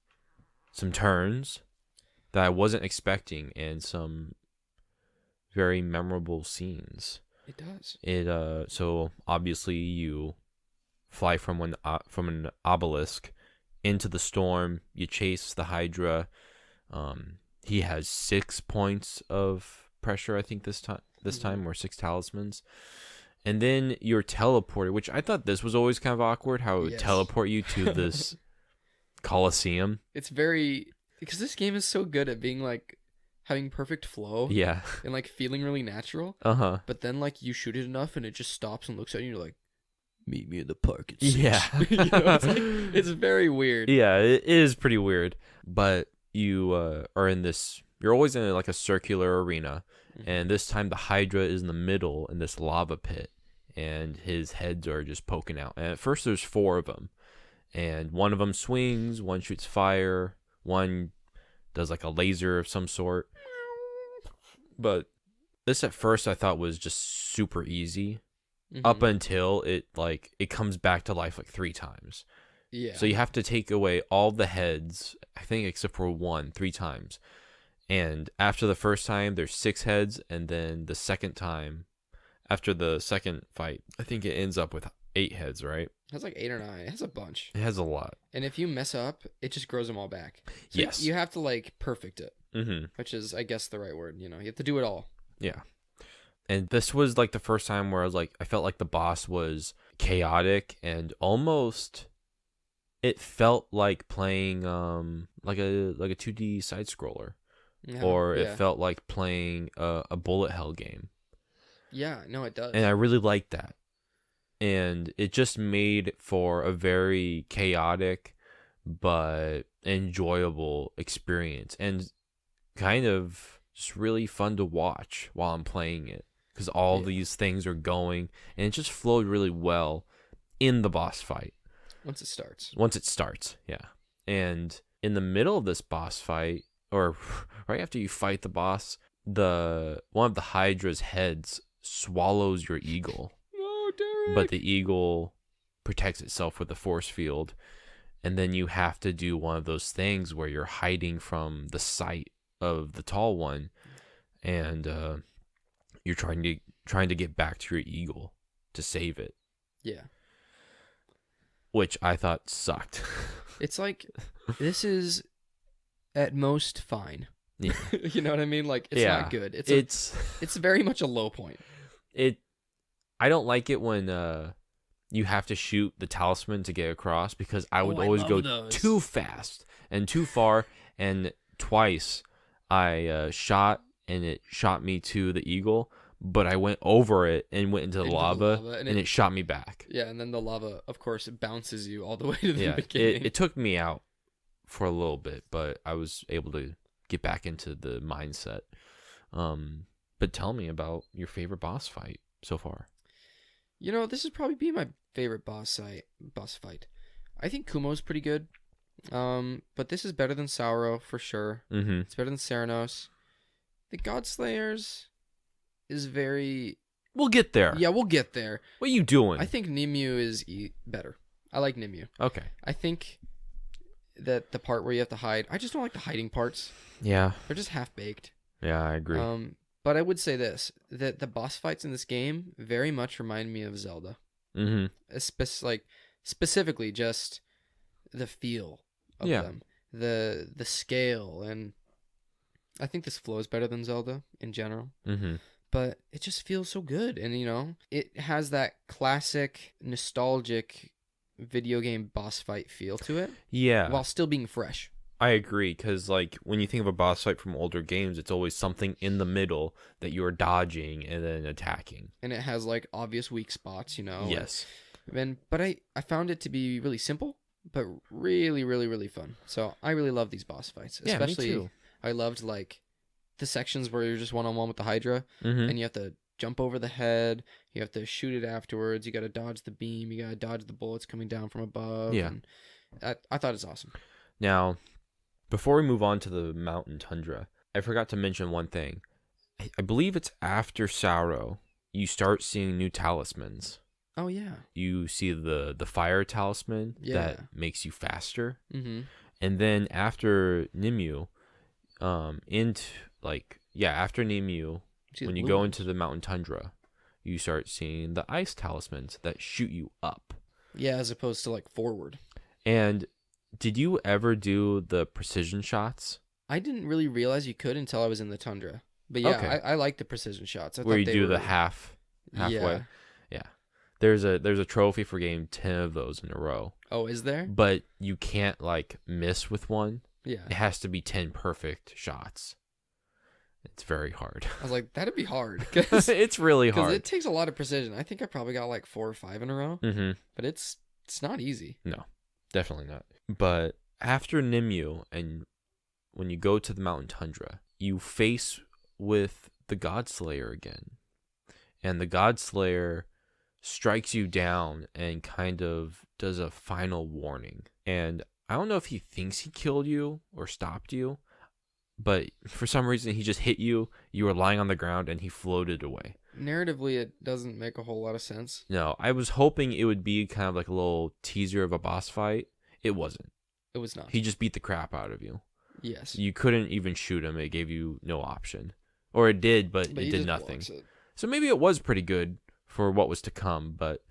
some turns that I wasn't expecting, and some very memorable scenes. It does. So obviously you fly from an obelisk into the storm. You chase the Hydra. He has 6 points of pressure, I think, this time, or 6 talismans. And then you're teleported, which I thought this was always kind of awkward, how it would teleport you to this Coliseum. It's because this game is so good at being like having perfect flow. Yeah. And like feeling really natural. Uh-huh. But then like you shoot it enough and it just stops and looks at you and you're like, meet me in the park at 6. Yeah. It's very weird. Yeah, it is pretty weird. But you are in this, you're always in like a circular arena. Mm-hmm. And this time the Hydra is in the middle in this lava pit. And his heads are just poking out. And at first there's 4 of them. And one of them swings, one shoots fire, one does like a laser of some sort. But this at first I thought was just super easy. Mm-hmm. Up until it comes back to life like 3 times. Yeah. So you have to take away all the heads, I think except for 1, 3 times. And after the first time there's 6 heads, and then the second time, after the second fight, I think it ends up with 8 heads, right? It has like 8 or 9. It has a bunch. It has a lot. And if you mess up, it just grows them all back. So yes. You have to like perfect it. Mm-hmm. Which is, I guess, the right word. You have to do it all. Yeah. And this was like the first time where I felt like the boss was chaotic and almost, it felt like playing like a 2D side scroller, or it felt like playing a bullet hell game. Yeah, no, it does. And I really liked that. And it just made for a very chaotic but enjoyable experience, and kind of just really fun to watch while I'm playing it, because all these things are going, and it just flowed really well in the boss fight. Once it starts, yeah. And in the middle of this boss fight, or right after you fight the boss, one of the Hydra's heads swallows your eagle. But the eagle protects itself with a force field. And then you have to do one of those things where you're hiding from the sight of the tall one. And you're trying to get back to your eagle to save it. Yeah. Which I thought sucked. It's like, this is at most fine. Yeah. You know what I mean? Like, it's not good. It's very much a low point. I don't like it when you have to shoot the talisman to get across, because I would always go too fast and too far, and twice I shot and it shot me to the eagle, but I went over it and went into the lava and it shot me back. Yeah, and then the lava, of course, it bounces you all the way to the beginning. It took me out for a little bit, but I was able to get back into the mindset. But tell me about your favorite boss fight so far. This would probably be my favorite boss fight. I think Kumo's pretty good. But this is better than Sauro for sure. Mm-hmm. It's better than Ceranos. The Godslayers is very... We'll get there. Yeah, we'll get there. What are you doing? I think Nimue is better. I like Nimue. Okay. I think that the part where you have to hide... I just don't like the hiding parts. Yeah. They're just half-baked. Yeah, I agree. But I would say this, that the boss fights in this game very much remind me of Zelda. Mm-hmm. Specifically just the feel of them. the scale, and I think this flows better than Zelda in general. Mm-hmm. But it just feels so good, and it has that classic nostalgic video game boss fight feel to it, Yeah, while still being fresh. I agree, because like when you think of a boss fight from older games, it's always something in the middle that you're dodging and then attacking. And it has like obvious weak spots, Yes. But I found it to be really simple, but really, really, really fun. So I really love these boss fights. Yeah, Especially, me too. I loved like the sections where you're just one-on-one with the Hydra, Mm-hmm. and you have to jump over the head, you have to shoot it afterwards, you got to dodge the beam, you got to dodge the bullets coming down from above. Yeah. And I thought it's awesome. Now, before we move on to the mountain tundra, I forgot to mention one thing. I believe it's after Sauro, you start seeing new talismans. Oh yeah. You see the fire talisman Yeah. that makes you faster. Mm-hmm. And then after Nimue, after Nimue, when you go into the mountain tundra, you start seeing the ice talismans that shoot you up. Yeah, as opposed to like forward. And did you ever do the precision shots? I didn't really realize you could until I was in the tundra. But yeah, Okay. I like the precision shots. I Where thought you they do were, the halfway? Yeah. Yeah. There's a trophy for getting 10 of those in a row. Oh, is there? But you can't like miss with one. Yeah. It has to be 10 perfect shots. It's very hard. I was like, that'd be hard. Because It's really hard. it takes a lot of precision. I think I probably got like 4 or 5 in a row. Mm-hmm. But it's not easy. No, definitely not. But after Nimue, and when you go to the mountain tundra, you face with the Godslayer again. And the Godslayer strikes you down and kind of does a final warning. And I don't know if he thinks he killed you or stopped you, but for some reason he just hit you. You were lying on the ground and he floated away. Narratively, it doesn't make a whole lot of sense. No, I was hoping it would be kind of like a little teaser of a boss fight. It wasn't. It was not. He just beat the crap out of you. Yes. You couldn't even shoot him. It gave you no option. Or it did, but But it he did just nothing. blocks it. So maybe it was pretty good for what was to come, but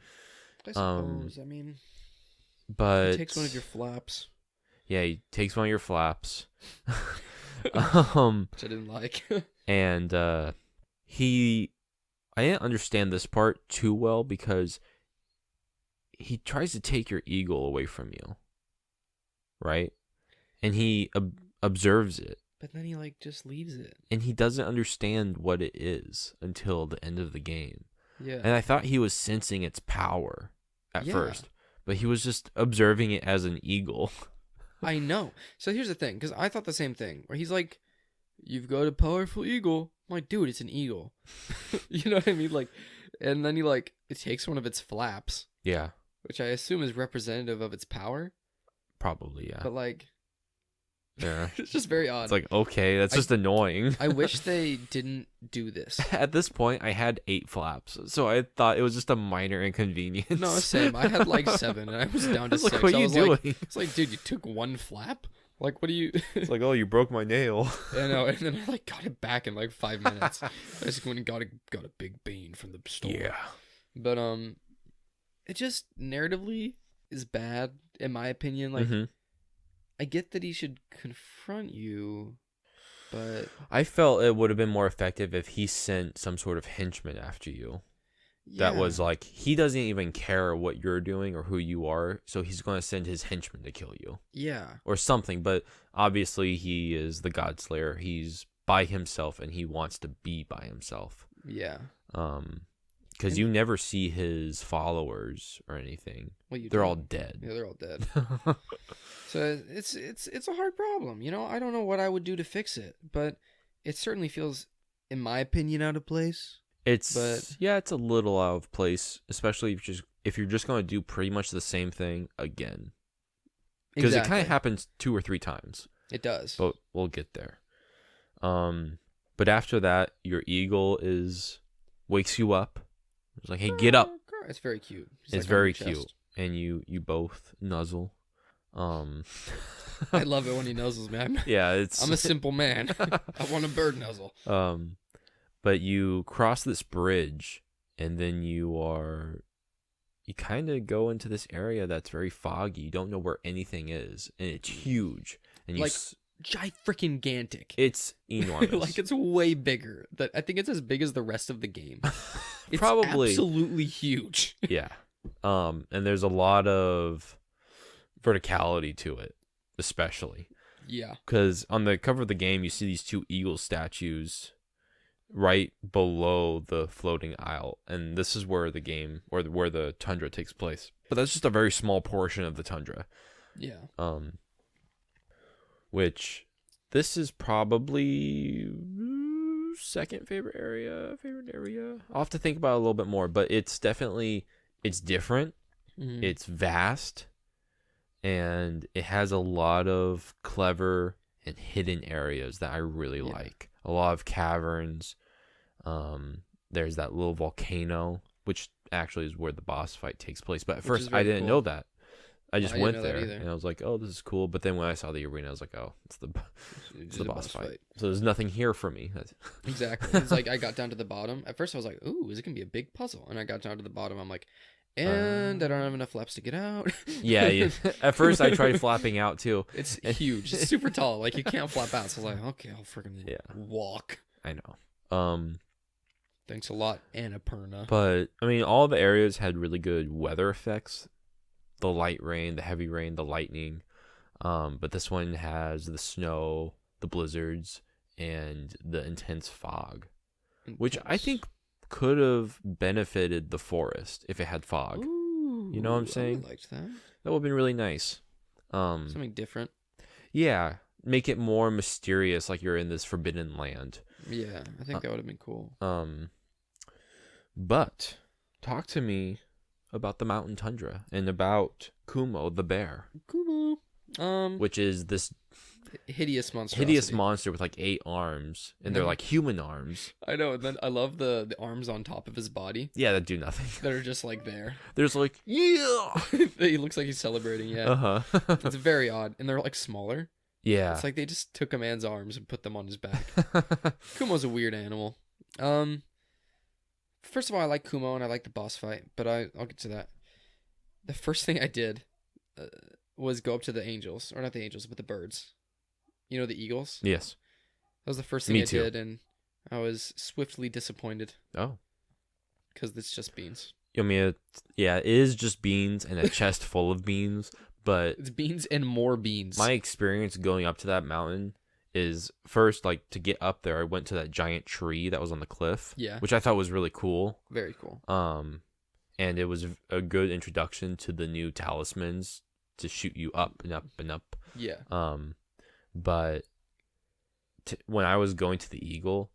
I suppose. I mean, but he takes one of your flaps, yeah, he takes one of your flaps. which I didn't like. And I didn't understand this part too well because he tries to take your eagle away from you, right? And he observes it, But then he like just leaves it. and he doesn't understand what it is until the end of the game. Yeah. And I thought he was sensing its power at Yeah. first, but he was just observing it as an eagle. I know. So here's the thing, because I thought the same thing. Where he's like, "You've got a powerful eagle." I'm like, dude, it's an eagle. You know what I mean? Like, and then it takes one of its flaps, Yeah, which I assume is representative of its power. probably, yeah. But like, Yeah. it's just very odd. It's like, okay, that's just annoying. I wish they didn't do this. At this point, I had 8 flaps, so I thought it was just a minor inconvenience. No, same. I had like 7, and I was down to I was like, 6. what are I you was doing? like, it's like, dude, you took one flap? Like, what do you? It's like, oh, you broke my nail. I know, and then I like got it back in like 5 minutes. I just went and got a big bean from the store. Yeah. But it just narratively is bad in my opinion. Like, Mhm. I get that he should confront you, but I felt it would have been more effective if he sent some sort of henchman after you. That was like, he doesn't even care what you're doing or who you are, so he's going to send his henchman to kill you. yeah, Or something, but obviously he is the Godslayer. He's by himself and he wants to be by himself. yeah. Because you never see his followers or anything. Well, you They're do. all dead. Yeah, they're all dead. So it's a hard problem. I don't know what I would do to fix it, but it certainly feels, in my opinion, out of place. It's But- it's a little out of place, especially if you're just going to do pretty much the same thing again. Because it kind of happens 2 or 3 times, It does. but we'll get there. But after that, your eagle wakes you up. It's like, hey, get up. It's very cute. It's He's, like, on very your chest. cute, and you both nuzzle. I love it when he nuzzles me. Yeah, it's I'm a simple man. I want a bird nuzzle. But you cross this bridge, and then you kind of go into this area that's very foggy. You don't know where anything is, and it's huge. and like freaking-gantic. it's enormous. Like it's way bigger. I think it's as big as the rest of the game. It's Probably absolutely huge. Yeah. And there's a lot of verticality to it, especially. Yeah. Because on the cover of the game, you see these two eagle statues right below the floating isle. And this is where the game, or where the tundra takes place. But that's just a very small portion of the tundra. Yeah. Which, this is probably second favorite area. I'll have to think about it a little bit more, but it's definitely, it's different. Mm-hmm. It's vast, and it has a lot of clever and hidden areas that I really like. A lot of caverns. There's that little volcano, which actually is where the boss fight takes place. But at first, I didn't know that. I just went there, and I was like, "Oh, this is cool." But then when I saw the arena, I was like, "Oh, it's the boss fight." So there's nothing here for me. Exactly. It's like I got down to the bottom. At first, I was like, "Ooh, is it gonna be a big puzzle?" And I got down to the bottom. I'm like, "And I don't have enough flaps to get out." Yeah. At first, I tried flapping out too. It's huge. It's super tall. Like you can't flap out. So I was like, "Okay, I'll freaking walk." I know. Thanks a lot, Annapurna. But I mean, all the areas had really good weather effects. The light rain, the heavy rain, the lightning. But this one has the snow, the blizzards, and the intense fog, which I think could have benefited the forest if it had fog. Ooh, you know what I'm saying? I liked that. That would have been really nice. Something different. Yeah, make it more mysterious, like you're in this forbidden land. Yeah, I think that would have been cool. But talk to me about the mountain tundra and about Kumo the Bear. Kumo. Which is this hideous monster. Hideous monster with like 8 arms, and they're like human arms. I know, and then I love the arms on top of his body. Yeah, that do nothing. That are just like there. There's like, yeah. He looks like he's celebrating, yeah. Uh-huh. It's very odd. And they're like smaller. Yeah. It's like they just took a man's arms and put them on his back. Kumo's a weird animal. First of all, I like Kumo and I like the boss fight, but I'll get to that. The first thing I did was go up to the angels, or not the angels, but the birds. You know, the eagles? Yes. That was the first thing I did, and I was swiftly disappointed. Oh. Because it's just beans. I mean, it is just beans and a chest full of beans, but... It's beans and more beans. My experience going up to that mountain is, first, like, to get up there, I went to that giant tree that was on the cliff. Yeah. Which I thought was really cool. Very cool. And it was a good introduction to the new talismans to shoot you up and up and up. Yeah. But when I was going to the eagle,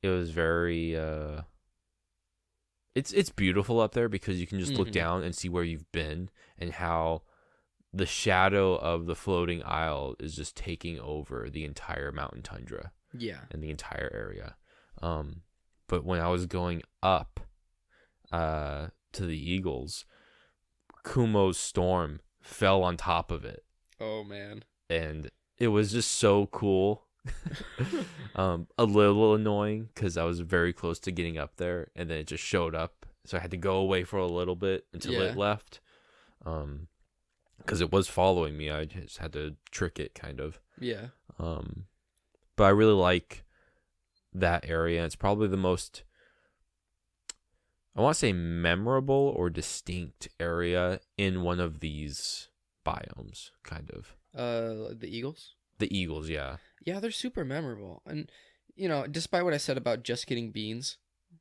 it was very it's beautiful up there because you can just look down and see where you've been and how the shadow of the floating isle is just taking over the entire mountain tundra. Yeah. And the entire area. But when I was going up to the eagles, Kumo's storm fell on top of it. Oh man. And it was just so cool. A little annoying because I was very close to getting up there, and then it just showed up, so I had to go away for a little bit until it left. Because it was following me, I just had to trick it, kind of. Yeah. But I really like that area. It's probably the most, I want to say, memorable or distinct area in one of these biomes, kind of. The eagles? The eagles, yeah. Yeah, they're super memorable. And, you know, despite what I said about just getting beans,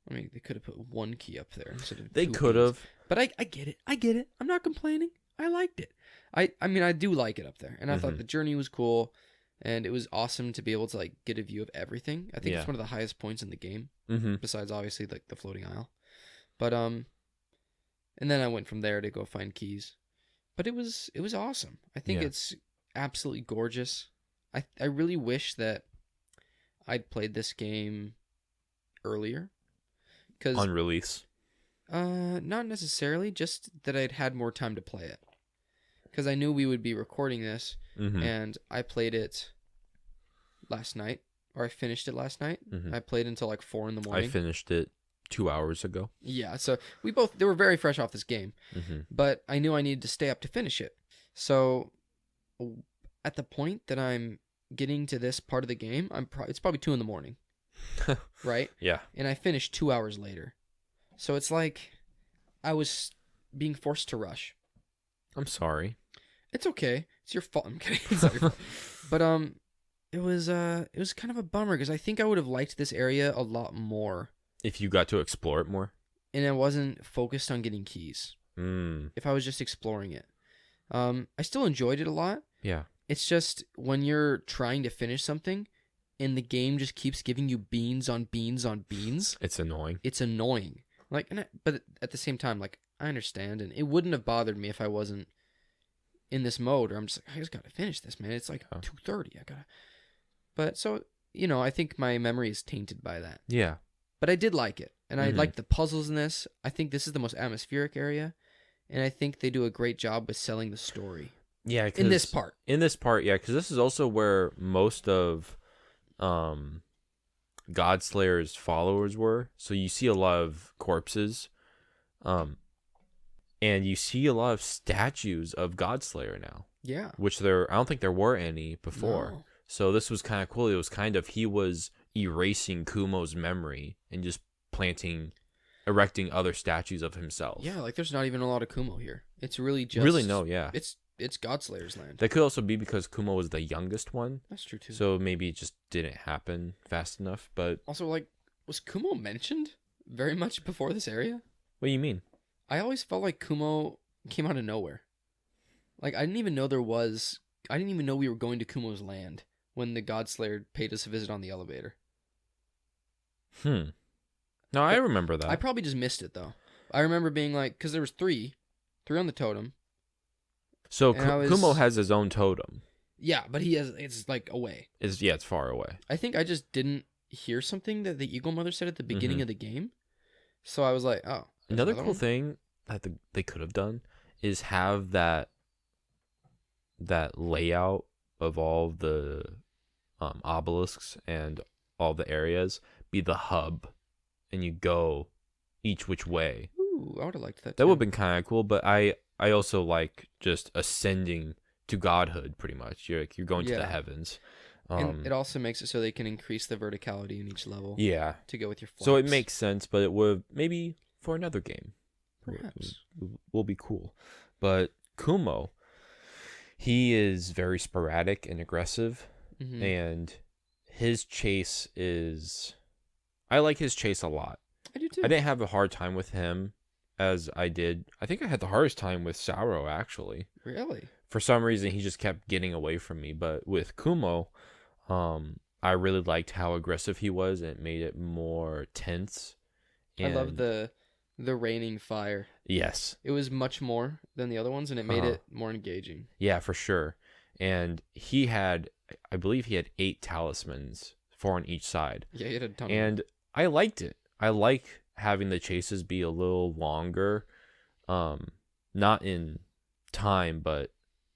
I mean, they could have put 1 key up there instead of They 2 could beans. have. But I get it. I get it. I'm not complaining. I liked it. I mean, I do like it up there. And I thought the journey was cool. And it was awesome to be able to, like, get a view of everything. I think it's one of the highest points in the game. Besides, obviously, like, the floating isle. But, and then I went from there to go find keys. But it was awesome. I think it's absolutely gorgeous. I really wish that I'd played this game earlier. On release? Not necessarily, just that I'd had more time to play it. Because I knew we would be recording this, and I played it last night, or I finished it last night. I played until like 4 in the morning. I finished it 2 hours ago. Yeah, so they were very fresh off this game, but I knew I needed to stay up to finish it. So at the point that I'm getting to this part of the game, it's probably 2 a.m, right? Yeah. And I finished 2 hours later. So it's like I was being forced to rush. I'm sorry. It's okay. It's your fault. I'm kidding. It's not your fault. But it was kind of a bummer because I think I would have liked this area a lot more If you got to explore it more. and I wasn't focused on getting keys. If I was just exploring it. I still enjoyed it a lot. Yeah. It's just when you're trying to finish something and the game just keeps giving you beans on beans on beans. It's annoying. It's annoying. But at the same time, like, I understand, and it wouldn't have bothered me if I wasn't in this mode, or I'm just like, I just gotta finish this, man. It's like 2:30. But so, I think my memory is tainted by that. Yeah. But I did like it, and I liked the puzzles in this. I think this is the most atmospheric area, and I think they do a great job with selling the story. Yeah. In this part. Yeah, because this is also where most of Godslayer's followers were. So you see a lot of corpses, and you see a lot of statues of Godslayer now. Yeah. Which I don't think there were any before. No. So this was kind of cool. It was he was erasing Kumo's memory and just erecting other statues of himself. Yeah, like there's not even a lot of Kumo here. It's really just yeah. It's Godslayer's land. That could also be because Kumo was the youngest one. That's true too. So maybe it just didn't happen fast enough. But also, like, was Kumo mentioned very much before this area? What do you mean? I always felt like Kumo came out of nowhere. Like, I didn't even know we were going to Kumo's land when the Godslayer paid us a visit on the elevator. No, I remember that. I probably just missed it, though. I remember being like, because there was three on the totem. So Kumo has his own totem. Yeah, but it's like away. It's far away. I think I just didn't hear something that the Eagle Mother said at the beginning of the game. So I was like, oh. Another cool thing that they could have done is have that layout of all the obelisks and all the areas be the hub, and you go each which way. Ooh, I would have liked that. That would have been kind of cool, but I also like just ascending to godhood pretty much. You're going to the heavens. And it also makes it so they can increase the verticality in each level. Yeah. To go with your flaps. So it makes sense, but it would maybe for another game. Perhaps. Will be cool. But Kumo, he is very sporadic and aggressive, and his chase is... I like his chase a lot. I do too. I didn't have a hard time with him as I did. I think I had the hardest time with Sauro, actually. Really? For some reason, he just kept getting away from me. But with Kumo, I really liked how aggressive he was, and it made it more tense. I love the raining fire. Yes. It was much more than the other ones, and it made it more engaging. Yeah, for sure. And I believe he had 8 talismans, 4 on each side. Yeah, he had a ton and of them. I liked it. I like having the chases be a little longer, not in time, but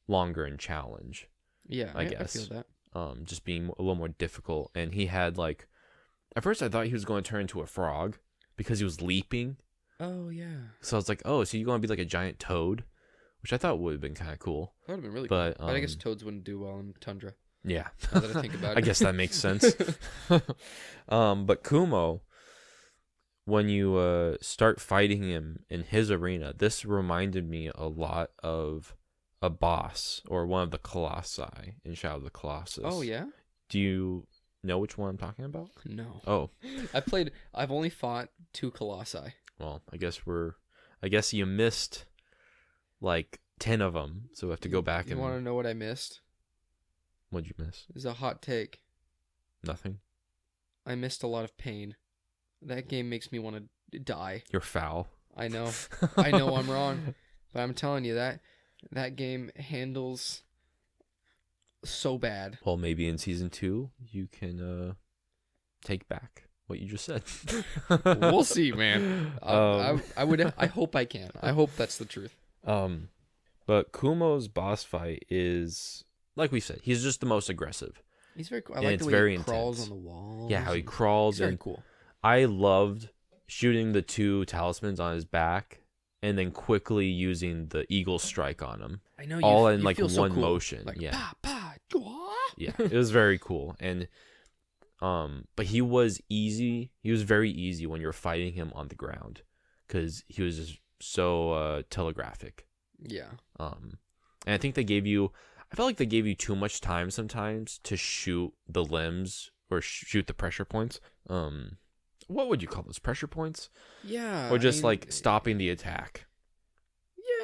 longer in challenge. Yeah, I guess. I feel that. Just being a little more difficult. And he had at first I thought he was going to turn into a frog because he was leaping. Oh, yeah. So I was like, oh, so you're going to be like a giant toad, which I thought would have been kind of cool. That would have been really cool. But I guess toads wouldn't do well in tundra. Yeah. Now that I think about it. I guess that makes sense. But Kumo, when you start fighting him in his arena, this reminded me a lot of a boss or one of the Colossi in Shadow of the Colossus. Oh, yeah? Do you know which one I'm talking about? No. Oh. I've only fought 2 Colossi. Well, I guess you missed 10 of them, so we have to go back. You want to know what I missed? What'd you miss? It's a hot take. Nothing? I missed a lot of pain. That game makes me want to die. You're foul. I know. I know I'm wrong. But I'm telling you, that game handles so bad. Well, maybe in Season 2, you can take back what you just said. We'll see, man. I hope I can. I hope that's the truth. But Kumo's boss fight is, like we said, he's just the most aggressive. He's very cool. I like the way he crawls on the walls. Yeah, how he crawls. He's very cool. I loved shooting the 2 talismans on his back and then quickly using the eagle strike on him. I know. All in you feel so one cool. motion. Yeah. Pa, pa, Yeah, it was very cool. And but he was easy. He was very easy when you're fighting him on the ground because he was just so telegraphic. Yeah. And I think they gave you. I felt like they gave you too much time sometimes to shoot the limbs or shoot the pressure points. What would you call those, pressure points? Yeah. Or just like stopping the attack.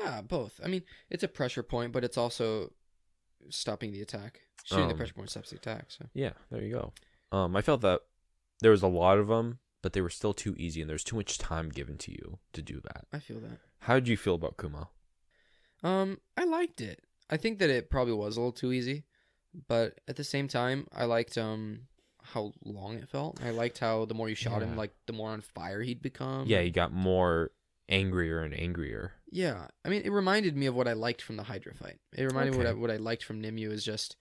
Yeah, both. I mean, it's a pressure point, but it's also stopping the attack. Shooting the pressure point stops the attack. So yeah, there you go. I felt that there was a lot of them, but they were still too easy, and there's too much time given to you to do that. I feel that. How did you feel about Kumo? I liked it. I think that it probably was a little too easy, but at the same time, I liked how long it felt. I liked how the more you shot him, like the more on fire he'd become. Yeah, he got more angrier and angrier. Yeah, I mean, it reminded me of what I liked from the Hydra fight. It reminded me what I liked from Nimue is just,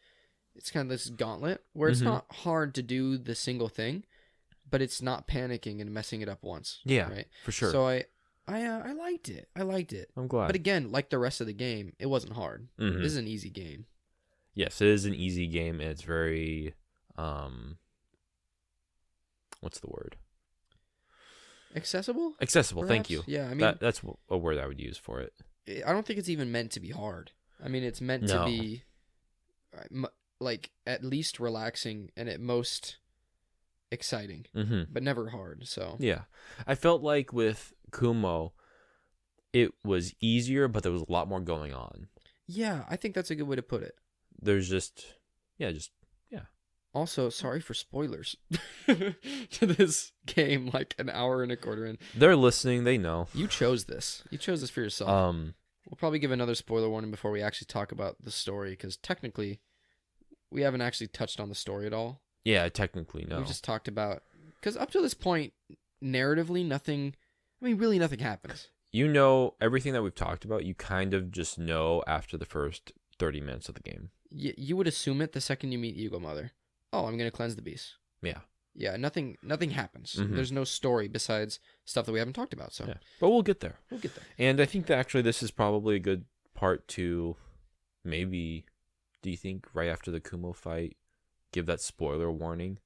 it's kind of this gauntlet where it's not hard to do the single thing, but it's not panicking and messing it up once. Yeah, right? For sure. So I liked it. I liked it. I'm glad. But again, like the rest of the game, it wasn't hard. Mm-hmm. This is an easy game. Yes, it is an easy game, and it's very, what's the word? Accessible? Accessible, perhaps? Thank you. Yeah, I mean... That's a word I would use for it. I don't think it's even meant to be hard. I mean, it's meant to be, like, at least relaxing and at most exciting, but never hard, so... Yeah. I felt like with Kumo, it was easier, but there was a lot more going on. Yeah, I think that's a good way to put it. There's just. Also, sorry for spoilers to this game, like an hour and a quarter in. They're listening. They know. You chose this. You chose this for yourself. We'll probably give another spoiler warning before we actually talk about the story, because technically, we haven't actually touched on the story at all. Yeah, technically, no. We just talked about... Because up to this point, narratively, nothing... I mean, really nothing happens. You know everything that we've talked about. You kind of just know after the first 30 minutes of the game. You would assume it the second you meet Eagle Mother. Oh, I'm going to cleanse the beast. Yeah. Yeah, nothing happens. There's no story besides stuff that we haven't talked about. So, yeah. But we'll get there. We'll get there. And I think that actually this is probably a good part to maybe, do you think, right after the Kumo fight, give that spoiler warning?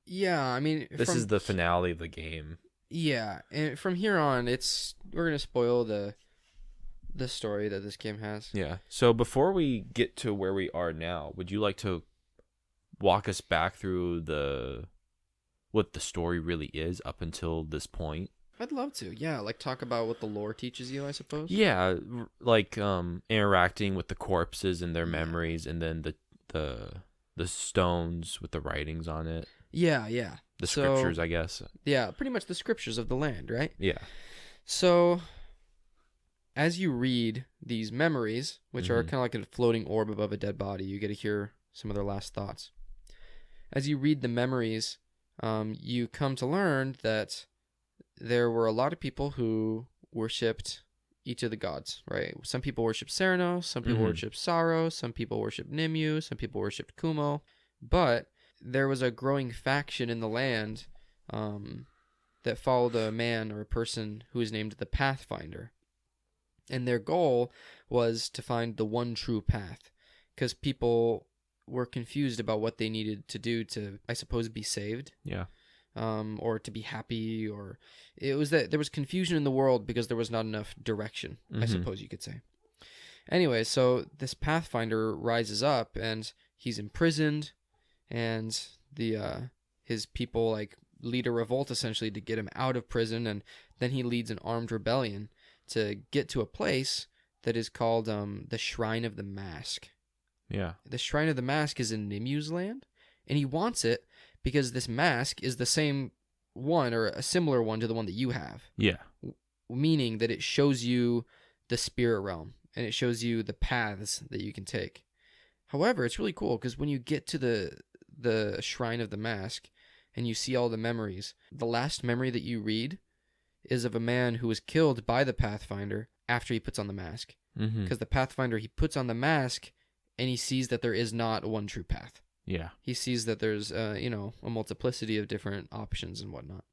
Yeah, I mean... This is the finale of the game. Yeah, and from here on, we're going to spoil the story that this game has. Yeah. So before we get to where we are now, would you like to walk us back through what the story really is up until this point? I'd love to. Yeah, like talk about what the lore teaches you, I suppose. Yeah, like interacting with the corpses and their memories, and then the stones with the writings on it. Yeah. The scriptures, I guess. Yeah, pretty much the scriptures of the land, right? Yeah. So, as you read these memories, which are kind of like a floating orb above a dead body, you get to hear some of their last thoughts. As you read the memories, you come to learn that there were a lot of people who worshipped each of the gods, right? Some people worshipped Ceranos, some people worshipped Saros, some people worshipped Nimue, some people worshipped Kumo, but there was a growing faction in the land that followed a man or a person who was named the Pathfinder. And their goal was to find the one true path, because people were confused about what they needed to do to, I suppose, be saved. Yeah. Or to be happy, or it was that there was confusion in the world because there was not enough direction, I suppose you could say. Anyway, so this Pathfinder rises up and he's imprisoned, and his people like lead a revolt essentially to get him out of prison, and then he leads an armed rebellion to get to a place that is called the Shrine of the Mask. Yeah. The Shrine of the Mask is in Nimue's land, and he wants it because this mask is the same one or a similar one to the one that you have. Yeah. Meaning that it shows you the spirit realm, and it shows you the paths that you can take. However, it's really cool because when you get to the Shrine of the Mask and you see all the memories, the last memory that you read is of a man who was killed by the Pathfinder after he puts on the mask. Because the Pathfinder, he puts on the mask and he sees that there is not one true path. Yeah. He sees that there's, a multiplicity of different options and whatnot.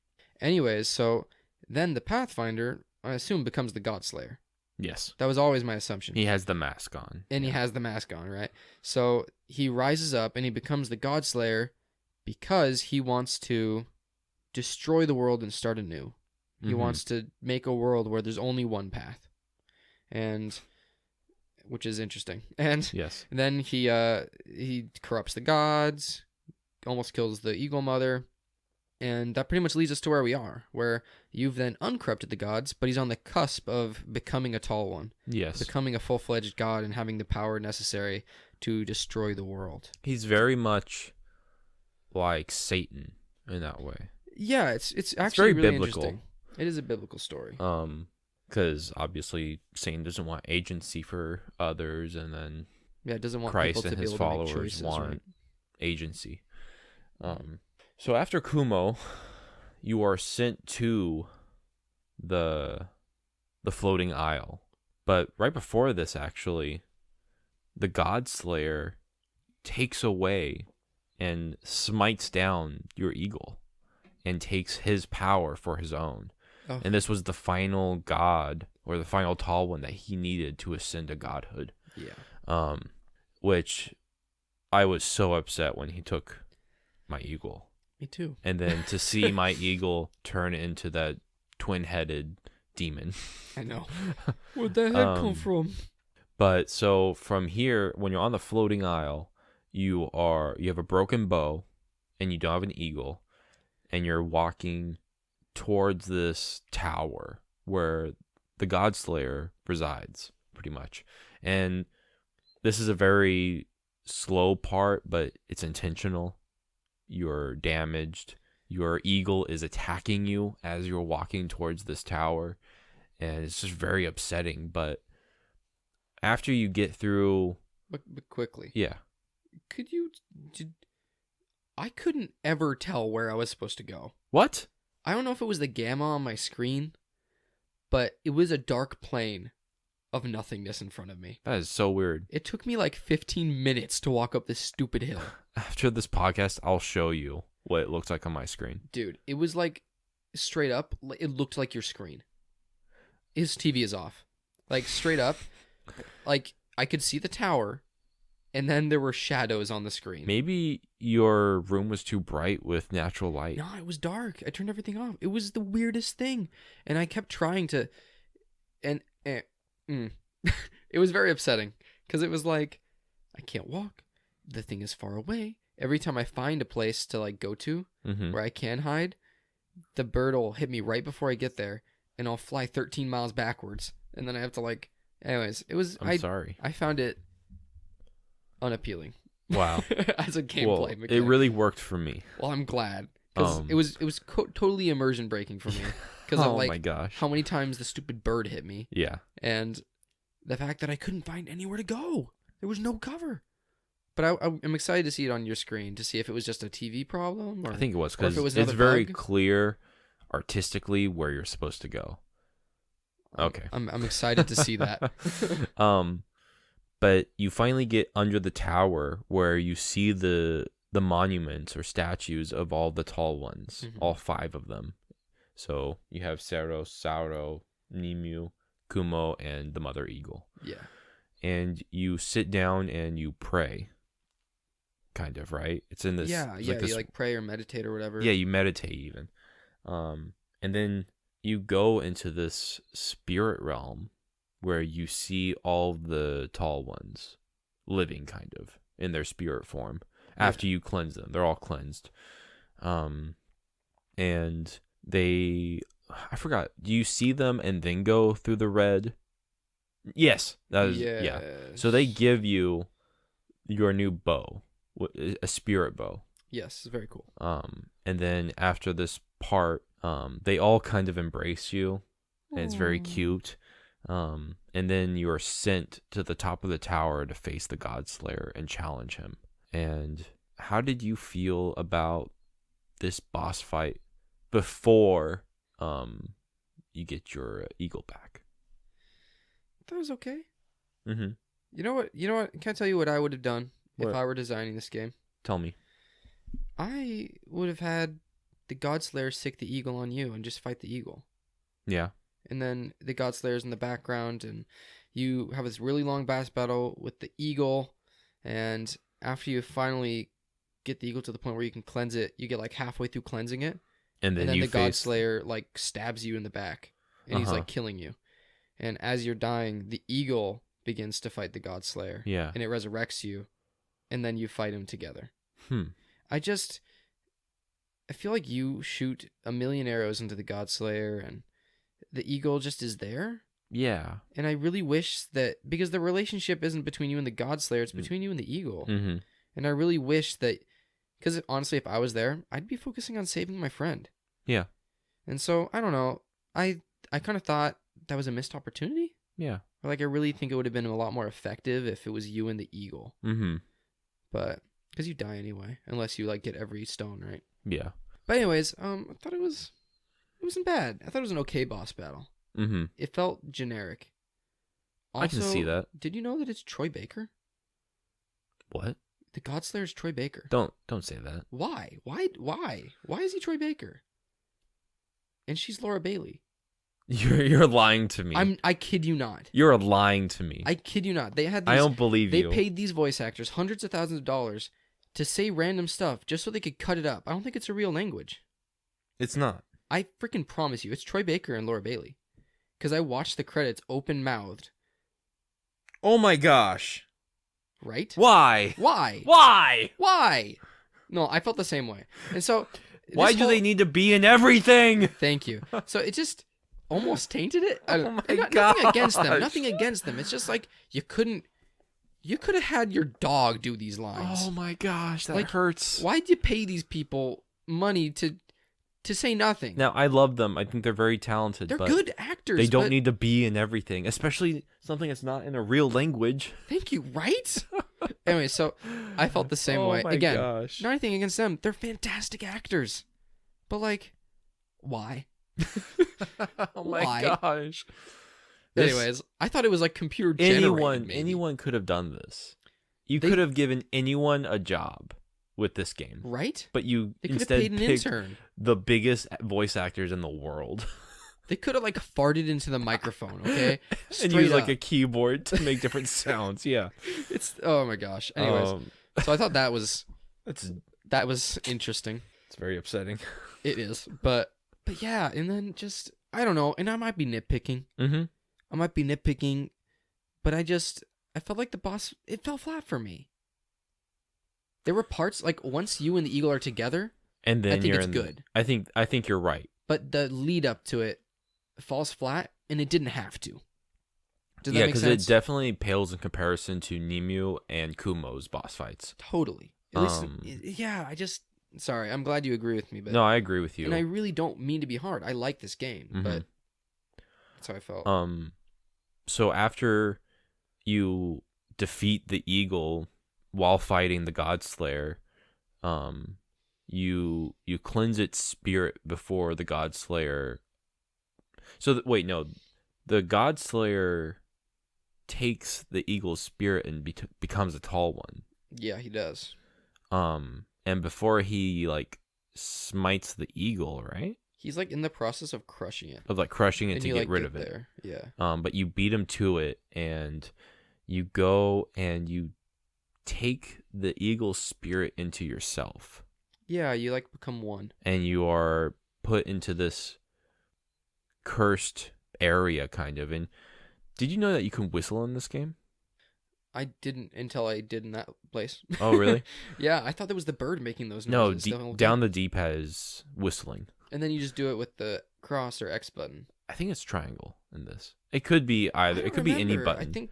Anyways, so then the Pathfinder, I assume, becomes the God Slayer. Yes. That was always my assumption. He has the mask on. And he has the mask on, right? So he rises up and he becomes the God Slayer because he wants to destroy the world and start anew. He wants to make a world where there's only one path. And which is interesting. And yes. then he corrupts the gods, almost kills the Eagle Mother. And that pretty much leads us to where we are, where you've then uncorrupted the gods, but he's on the cusp of becoming a tall one. Yes. Becoming a full-fledged god and having the power necessary to destroy the world. He's very much like Satan in that way. Yeah, it's actually very really biblical. interesting. It is a biblical story. Because obviously Satan doesn't want agency for others, and then it doesn't want Christ people to and be his able to make followers choices, want right? agency. So after Kumo, you are sent to the floating isle. But right before this, actually, the God Slayer takes away and smites down your eagle and takes his power for his own. Oh. And this was the final god, or the final tall one that he needed to ascend to godhood. Yeah. Which I was so upset when he took my eagle. Me too. And then to see my eagle turn into that twin-headed demon. I know. Where'd that head come from? But so from here, when you're on the floating isle, you have a broken bow, and you don't have an eagle, and you're walking towards this tower where the God Slayer resides, pretty much. And this is a very slow part, but it's intentional. You're damaged. Your eagle is attacking you as you're walking towards this tower, and it's just very upsetting. But after you get through, but quickly, yeah, I couldn't ever tell where I was supposed to go. What? I don't know if it was the gamma on my screen, but it was a dark plane of nothingness in front of me. That is so weird. It took me like 15 minutes to walk up this stupid hill. After this podcast, I'll show you what it looks like on my screen. Dude, it was like straight up, it looked like your screen. His TV is off. Like straight up, like I could see the tower, and then there were shadows on the screen. Maybe your room was too bright with natural light. No, it was dark. I turned everything off. It was the weirdest thing. And I kept trying to... It was very upsetting. Because it was like, I can't walk. The thing is far away. Every time I find a place to like go to where I can hide, the bird will hit me right before I get there. And I'll fly 13 miles backwards. And then I have to like... Anyways, it was... I'm sorry. I found it unappealing. Wow. As a gameplay mechanic. It really worked for me. Well, I'm glad. Because it was totally immersion breaking for me. Because oh of like my gosh. how many times the stupid bird hit me. Yeah. And the fact that I couldn't find anywhere to go. There was no cover. But I'm excited to see it on your screen to see if it was just a TV problem. Or, I think it was because it's very clear artistically where you're supposed to go. Okay. I'm excited to see that. But you finally get under the tower where you see the monuments or statues of all the tall ones, all 5 of them. So you have Sero, Sauro, Nimue, Kumo, and the mother eagle. Yeah. And you sit down and you pray. Kind of, right? It's in this... Yeah, you like pray or meditate or whatever. Yeah, you meditate even. And then you go into this spirit realm where you see all the tall ones living kind of in their spirit form after you cleanse them. They're all cleansed. And they... I forgot. Do you see them and then go through the red? Yes. Yeah. So they give you your new bow, a spirit bow. Yes, it's very cool. And then after this part, they all kind of embrace you, and it's very cute. And then you are sent to the top of the tower to face the God Slayer and challenge him. And how did you feel about this boss fight before you get your eagle back? That was okay. Mm-hmm. You know what? Can I tell you what I would have done if I were designing this game? Tell me. I would have had the God Slayer sick the eagle on you and just fight the eagle. Yeah. and then the God Slayer's in the background, and you have this really long boss battle with the eagle, and after you finally get the eagle to the point where you can cleanse it, you get like halfway through cleansing it, and then the God Slayer like stabs you in the back, and he's like killing you, and as you're dying, the eagle begins to fight the God Slayer, and it resurrects you, and then you fight him together. I feel like you shoot a million arrows into the God Slayer, and the eagle just is there. Yeah. And I really wish that, because the relationship isn't between you and the God Slayer, it's between you and the eagle. Mm-hmm. And I really wish that, because honestly, if I was there, I'd be focusing on saving my friend. Yeah. And so, I don't know. I kind of thought that was a missed opportunity. Yeah. Or like, I really think it would have been a lot more effective if it was you and the eagle. Mm-hmm. But, because you die anyway, unless you like get every stone, right? Yeah. But anyways, I thought it wasn't bad. I thought it was an okay boss battle. Mm-hmm. It felt generic. Also, I can see that. Did you know that it's Troy Baker? What? The God Slayer's Troy Baker. Don't say that. Why? Why is he Troy Baker? And she's Laura Bailey. You're lying to me. I kid you not. You're lying to me. I kid you not. They had these, I don't believe you. They paid these voice actors hundreds of thousands of dollars to say random stuff just so they could cut it up. I don't think it's a real language. It's not. I freaking promise you, it's Troy Baker and Laura Bailey. Because I watched the credits open-mouthed. Oh my gosh. Right? Why? No, I felt the same way. And so... Why do they need to be in everything? Thank you. So it just almost tainted it. Oh my gosh. Nothing against them. It's just like, you could have had your dog do these lines. Oh my gosh, that hurts. Why'd you pay these people money to say nothing? Now, I love them. I think they're very talented. They're but good actors. They don't need to be in everything, especially something that's not in a real language. Thank you, right? Anyway, so I felt the same way. Oh my Again, gosh. not anything against them. They're fantastic actors. But like, why? Oh my gosh. Anyways, I thought it was like computer generated. Anyone could have done this. You could have given anyone a job with this game, right? But you they could have instead paid an picked intern. The biggest voice actors in the world. They could have like farted into the microphone, okay? And use like a keyboard to make different sounds. Yeah, it's oh my gosh. Anyways, so I thought that was interesting. It's very upsetting. It is, but yeah, and then just I don't know, and I might be nitpicking. Mm-hmm. I might be nitpicking, but I felt like the boss, it fell flat for me. There were parts, like, once you and the eagle are together, and then I think it's good. I think you're right. But the lead up to it falls flat, and it didn't have to. Does that yeah, make sense? because it definitely pales in comparison to Nimue and Kumo's boss fights. Totally. At least, yeah, sorry, I'm glad you agree with me. But no, I agree with you. And I really don't mean to be hard. I like this game, but that's how I felt. So after you defeat the eagle while fighting the God Slayer, you cleanse its spirit before the God Slayer. So wait, no, the God Slayer takes the eagle's spirit and becomes a tall one. Yeah, he does. And before he like smites the eagle, right? He's like in the process of crushing it. Of like crushing it and to get rid of it. There. Yeah. But you beat him to it, and you go and you take the eagle's spirit into yourself. Yeah, you like become one. And you are put into this cursed area, kind of. And did you know that you can whistle in this game? I didn't until I did in that place. Oh, really? Yeah, I thought that was the bird making those No, noises. down the D-pad is whistling. And then you just do it with the cross or X button. I think it's triangle in this. It could be either. It could be any button. I think,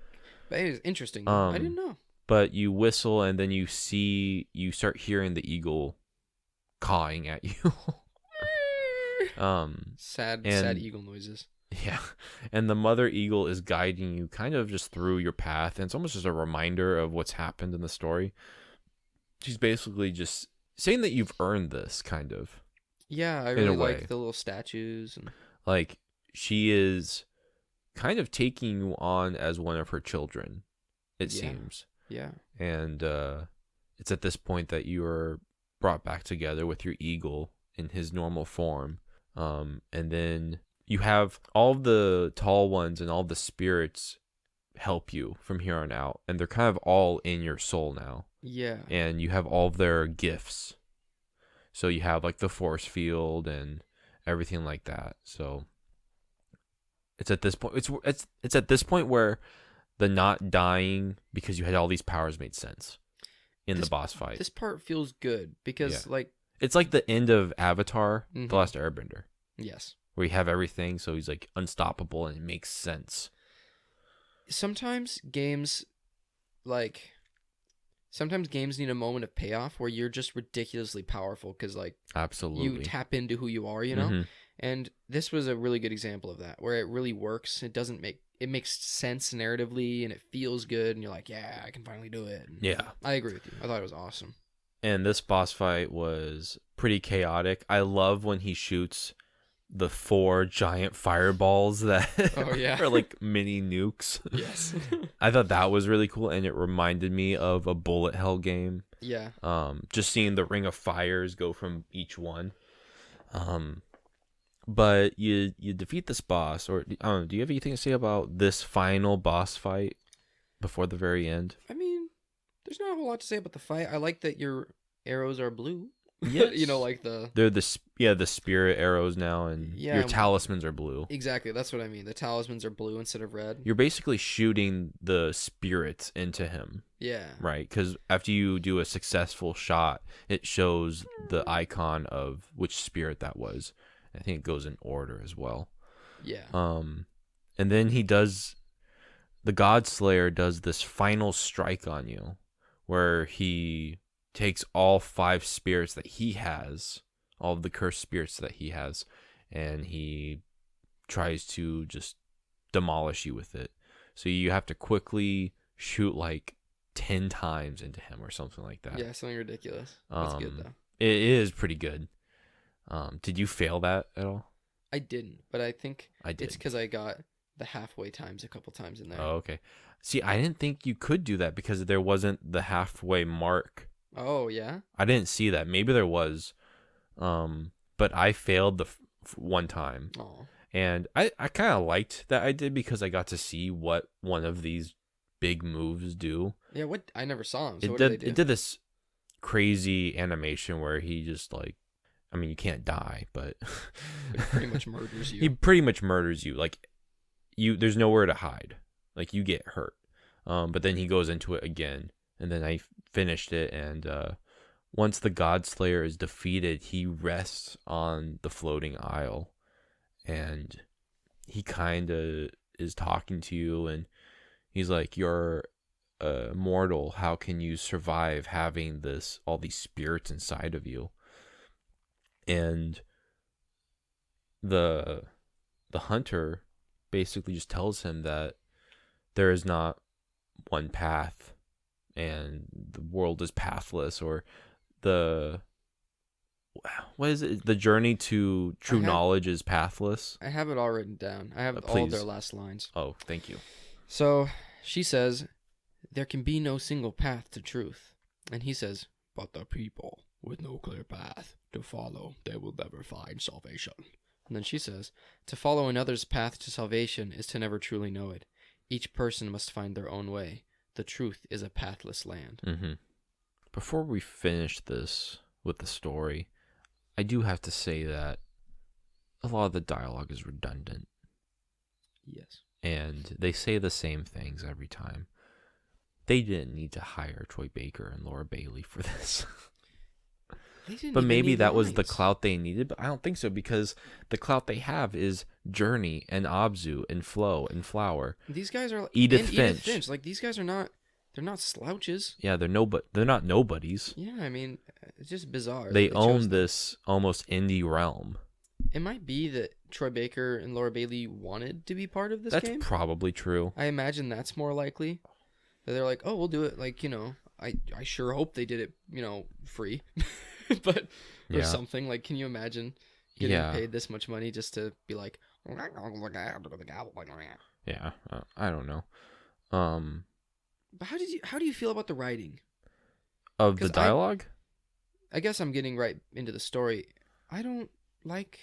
but it was interesting. I didn't know. But you whistle, and then you start hearing the eagle cawing at you. Sad eagle noises. Yeah, and the mother eagle is guiding you kind of just through your path, and it's almost just a reminder of what's happened in the story. She's basically just saying that you've earned this, kind of. Yeah, I really like the little statues. And like, she is kind of taking you on as one of her children, it seems. Yeah. And it's at this point that you are brought back together with your eagle in his normal form. And then you have all of the tall ones and all the spirits help you from here on out, and they're kind of all in your soul now. Yeah. And you have all of their gifts. So you have like the force field and everything like that. So it's at this point it's at this point where the not dying because you had all these powers made sense in the boss fight. This part feels good because like it's like the end of Avatar, Mhm. The Last Airbender, yes. where you have everything, so he's like unstoppable and it makes sense. Sometimes games need a moment of payoff where you're just ridiculously powerful because like Absolutely. you tap into who you are, you know? Mhm. And this was a really good example of that, where it really works. It makes sense narratively and it feels good and you're like, yeah, I can finally do it. And Yeah. I agree with you. I thought it was awesome. And this boss fight was pretty chaotic. I love when he shoots the 4 giant fireballs that Oh, yeah. are like mini nukes. Yes. I thought that was really cool, and it reminded me of a bullet hell game. Yeah. Just seeing the ring of fires go from each one. But you defeat this boss, or I don't know, do you have anything to say about this final boss fight before the very end? I mean, there's not a whole lot to say about the fight. I like that your arrows are blue. Yes. You know, like the... They're the spirit arrows now, and Yeah. your talismans are blue. Exactly, that's what I mean. The talismans are blue instead of red. You're basically shooting the spirits into him, Yeah. right? Because after you do a successful shot, it shows the icon of which spirit that was. I think it goes in order as well. Yeah. And then the God Slayer does this final strike on you, where he takes all 5 spirits that he has, all of the cursed spirits that he has, and he tries to just demolish you with it. So you have to quickly shoot like 10 times into him or something like that. Yeah, something ridiculous. That's good though. It is pretty good. Did you fail that at all? I didn't, but I think I did. it's because I got the halfway times a couple times in there. Oh, okay. See, I didn't think you could do that because there wasn't the halfway mark. Oh, yeah? I didn't see that. Maybe there was. But I failed the one time. Oh. And I kind of liked that I did because I got to see what one of these big moves do. Yeah, what? I never saw him. So It what did did they do? it did this crazy animation where he just like, I mean, you can't die, but It pretty much murders you. he pretty much murders you. Like there's nowhere to hide. Like you get hurt. But then he goes into it again, and then I finished it. And once the God Slayer is defeated, he rests on the floating isle, and he kind of is talking to you, and he's like, "You're mortal. How can you survive having all these spirits inside of you?" And the hunter basically just tells him that there is not one path and the world is pathless, or what is it? The journey to true knowledge is pathless. I have it all written down. I have all of their last lines. Oh, thank you. So she says, there can be no single path to truth. And he says, but the people with no clear path to follow, they will never find salvation. And then she says, to follow another's path to salvation is to never truly know it. Each person must find their own way. The truth is a pathless land. Mm-hmm. Before we finish this with the story, I do have to say that a lot of the dialogue is redundant. Yes. And they say the same things every time. They didn't need to hire Troy Baker and Laura Bailey for this. But maybe that was the clout they needed, but I don't think so, because the clout they have is Journey and Abzu and Flo and Flower. These guys are Edith Finch. Like, these guys are not, they're not slouches. Yeah, they're not nobodies. Yeah, I mean, it's just bizarre. They own this almost indie realm. It might be that Troy Baker and Laura Bailey wanted to be part of this game. That's probably true. I imagine that's more likely. That they're like, oh, we'll do it. Like, I sure hope they did it, free. But or something. Like, can you imagine getting paid this much money just to be like, yeah, I don't know. But how do you feel about the writing of the dialogue? I guess I'm getting right into the story. I don't like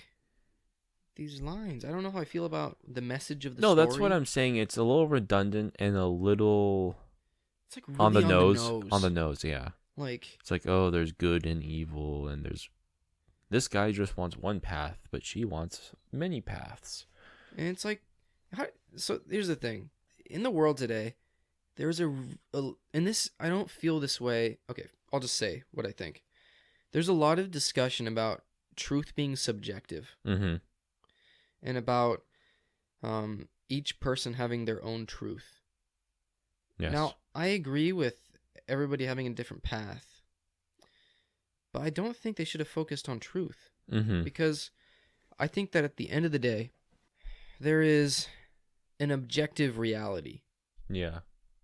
these lines. I don't know how I feel about the message of the No, story. that's what I'm saying. It's a little redundant and a little It's like really on the nose. nose. On the nose, yeah. Like, It's like, oh, there's good and evil, and there's this guy just wants one path, but she wants many paths. and it's like, so here's the thing. In the world today, there's and this, I don't feel this way. Okay, I'll just say what I think. There's a lot of discussion about truth being subjective Mm-hmm. and about each person having their own truth. Yes. Now, I agree with everybody having a different path, but I don't think they should have focused on truth, Mm-hmm. because I think that at the end of the day, there is an objective reality. Yeah.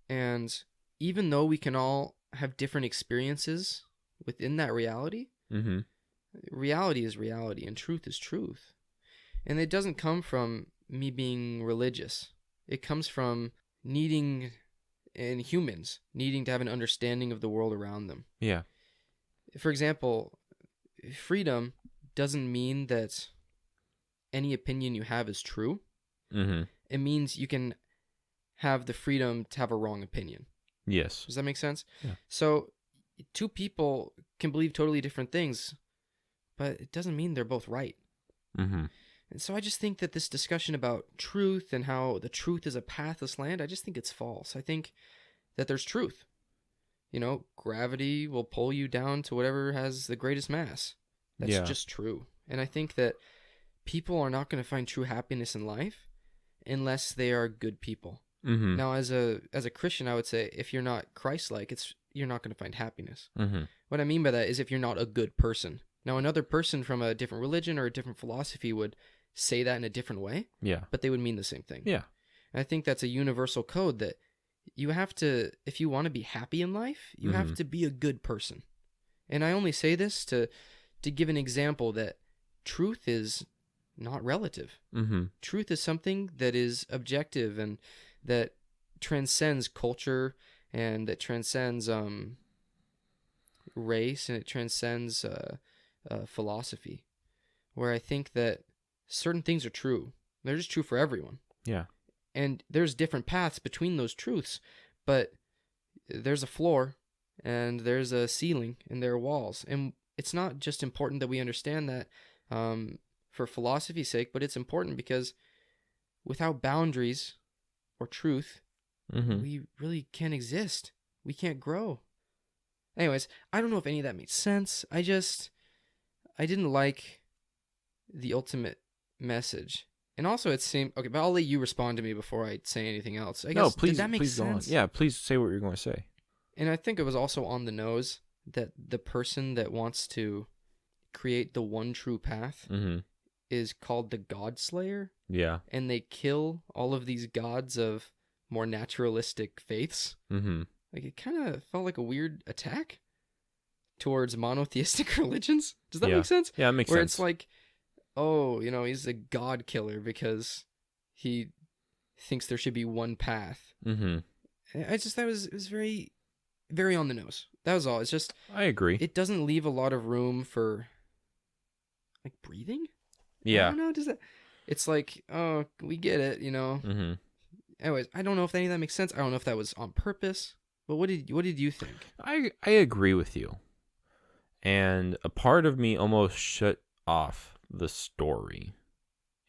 And even though we can all have different experiences within that reality, Mm-hmm. reality is reality and truth is truth. And it doesn't come from me being religious. It comes from needing, and humans needing to have an understanding of the world around them. Yeah. For example, freedom doesn't mean that any opinion you have is true. Mm-hmm. It means you can have the freedom to have a wrong opinion. Yes. Does that make sense? Yeah. So, two people can believe totally different things, but it doesn't mean they're both right. Mm-hmm. And so I just think that this discussion about truth and how the truth is a pathless land, I just think it's false. I think that there's truth. You know, gravity will pull you down to whatever has the greatest mass. That's Yeah. just true. And I think that people are not going to find true happiness in life unless they are good people. Mm-hmm. Now, as a Christian, I would say if you're not Christ-like, you're not going to find happiness. Mm-hmm. What I mean by that is if you're not a good person. Now, another person from a different religion or a different philosophy would say that in a different way, Yeah. but they would mean the same thing. Yeah. And I think that's a universal code that you have to, if you want to be happy in life, you have Mhm. to be a good person. And I only say this to give an example that truth is not relative. Mm-hmm. Truth is something that is objective and that transcends culture and that transcends race and it transcends philosophy. Where I think that certain things are true. They're just true for everyone. Yeah. And there's different paths between those truths, but there's a floor and there's a ceiling and there are walls. And it's not just important that we understand that for philosophy's sake, but it's important because without boundaries or truth, Mm-hmm. we really can't exist. We can't grow. Anyways, I don't know if any of that makes sense. I didn't like the ultimate message. And also it seemed, okay, but I'll let you respond to me before I say anything else. I guess, No, please, did that make please sense? go on. Yeah, please say what you're going to say. And I think it was also on the nose that the person that wants to create the one true path Mm-hmm. is called the God Slayer, Yeah. and they kill all of these gods of more naturalistic faiths. Mm-hmm. Like, it kind of felt like a weird attack towards monotheistic religions. Does that Yeah. make sense? Yeah, it makes Where sense. it's like, oh, you know, he's a god killer because he thinks there should be one path. Mm-hmm. I just thought it was very, very on the nose. That was all. It's just, I agree. it doesn't leave a lot of room for, like, breathing? I Yeah. don't know. Does that? It's like, oh, we get it, you know. Mm-hmm. Anyways, I don't know if any of that makes sense. I don't know if that was on purpose. But what did you think? I agree with you. And a part of me almost shut off the story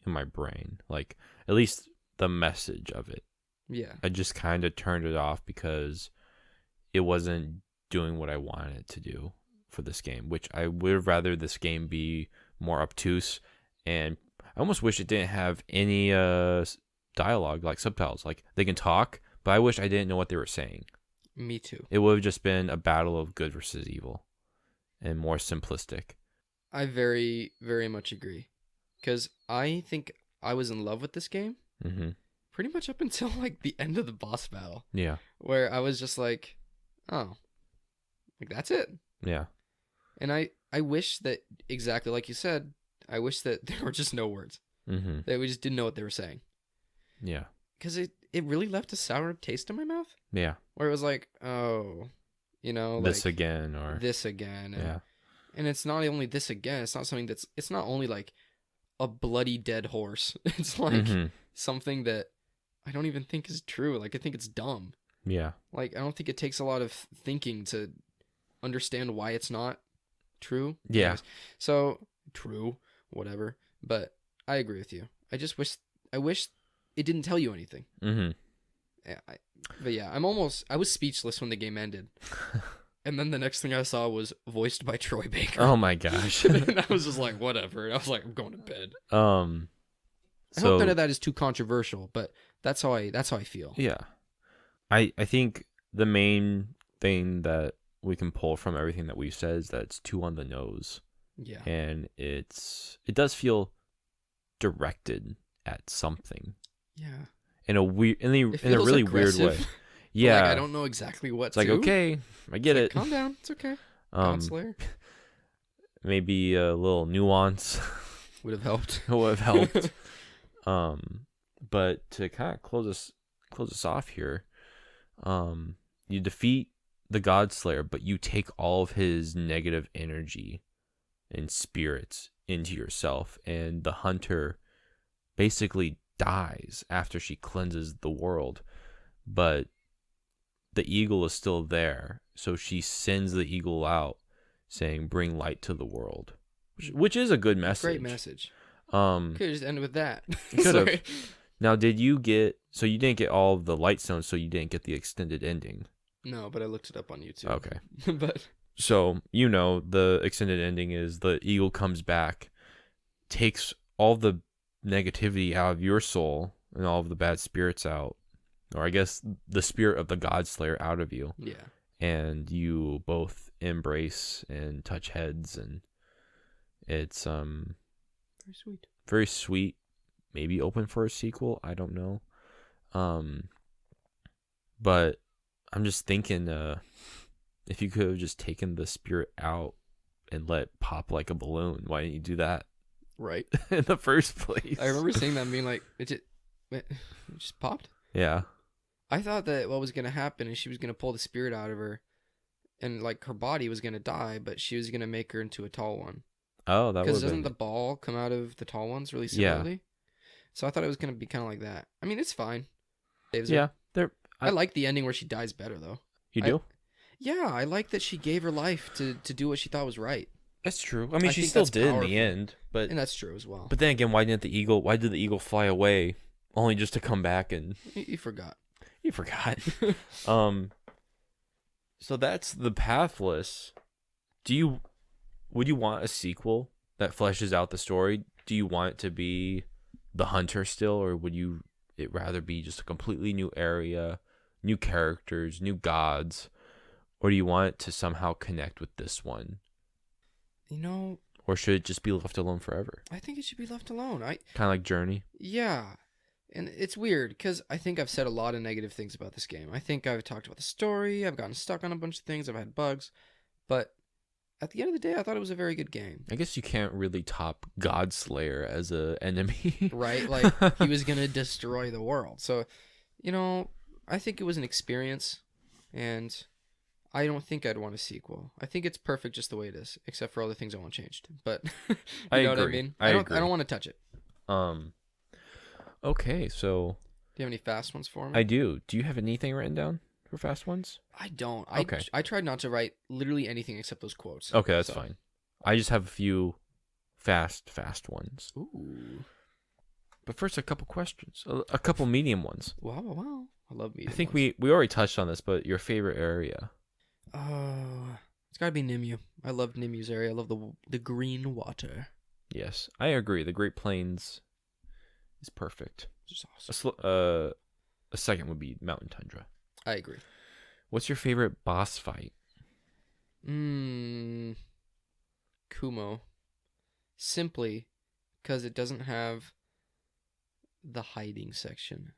in my brain. Like, at least the message of it. Yeah. I just kind of turned it off because it wasn't doing what I wanted it to do for this game, which I would have rather this game be more obtuse. And I almost wish it didn't have any dialogue, like subtitles. Like, they can talk, but I wish I didn't know what they were saying. Me too. It would have just been a battle of good versus evil and more simplistic. I very, very much agree. Because I think I was in love with this game Mm-hmm. pretty much up until, like, the end of the boss battle. Yeah. Where I was just like, oh, like, that's it. Yeah. And I wish that, exactly like you said, I wish that there were just no words. Mm-hmm. That we just didn't know what they were saying. Yeah. Because it really left a sour taste in my mouth. Yeah. Where it was like, oh, you know, This like, again, or this again. And, yeah. and it's not only this again. It's not something it's not only like, a bloody dead horse. It's like something that I don't even think is true. Like, I think it's dumb. Yeah. Like, I don't think it takes a lot of thinking to understand why it's not true. Yeah. Anyways, so, true, whatever. But I agree with you. I wish it didn't tell you anything. But yeah, I was speechless when the game ended. And then the next thing I saw was voiced by Troy Baker. Oh my gosh. And I was just like, whatever. I was like, I'm going to bed. I hope none of that is too controversial, but that's how I feel. Yeah. I think the main thing that we can pull from everything that we've said is that it's too on the nose. Yeah. And it does feel directed at something. Yeah. In a really weird way. Yeah. Like, I don't know exactly what it's like, okay, I get it. Calm down. It's okay. Godslayer. Maybe a little nuance would have helped. Would have helped. But to kind of close us off here, you defeat the Godslayer, but you take all of his negative energy and spirits into yourself, and the hunter basically dies after she cleanses the world, but the eagle is still there, so she sends the eagle out saying, bring light to the world, which is a good message. Great message. Could have just ended with that. Could have. Now, you didn't get all of the light stones, so you didn't get the extended ending. No, but I looked it up on YouTube. Okay. But so, the extended ending is the eagle comes back, takes all the negativity out of your soul and all of the bad spirits out, or I guess the spirit of the Godslayer out of you. Yeah. And you both embrace and touch heads, and it's very sweet. Very sweet. Maybe open for a sequel. I don't know. But I'm just thinking, if you could have just taken the spirit out and let it pop like a balloon, why didn't you do that? Right. In the first place. I remember seeing that and being like, it just popped? Yeah. I thought that what was going to happen is she was going to pull the spirit out of her, and like her body was going to die, but she was going to make her into a tall one. Oh, that was because doesn't the ball come out of the tall ones really similarly? Yeah. So I thought it was going to be kind of like that. I mean, it's fine. Yeah. I like the ending where she dies better, though. You do? I like that she gave her life to do what she thought was right. That's true. I mean, she still did powerful. In the end, and that's true as well. But then again, why did the eagle fly away, only just to come back and? You forgot. You forgot. So that's the Pathless. Would you want a sequel that fleshes out the story? Do you want it to be the hunter still, or would it rather be just a completely new area, new characters, new gods, or do you want it to somehow connect with this one? Or should it just be left alone forever? I think it should be left alone. Kind of like Journey. Yeah. And it's weird because I think I've said a lot of negative things about this game. I think I've talked about the story. I've gotten stuck on a bunch of things. I've had bugs. But at the end of the day, I thought it was a very good game. I guess you can't really top Godslayer as an enemy. Right? Like, he was going to destroy the world. So, I think it was an experience. And I don't think I'd want a sequel. I think it's perfect just the way it is, except for all the things I want changed. But you know what I mean? I don't want to touch it. Okay, so do you have any fast ones for me? I do. Do you have anything written down for fast ones? I don't. Okay. I tried not to write literally anything except those quotes. Okay, that's fine. I just have a few fast ones. Ooh. But first, a couple questions. A couple medium ones. Wow. I love medium I think ones. we already touched on this, but your favorite area? It's got to be Nimue. I love Nimue's area. I love the green water. Yes, I agree. The Great Plains is perfect. Just awesome. A second would be Mountain Tundra. I agree. What's your favorite boss fight? Kumo. Simply because it doesn't have the hiding section.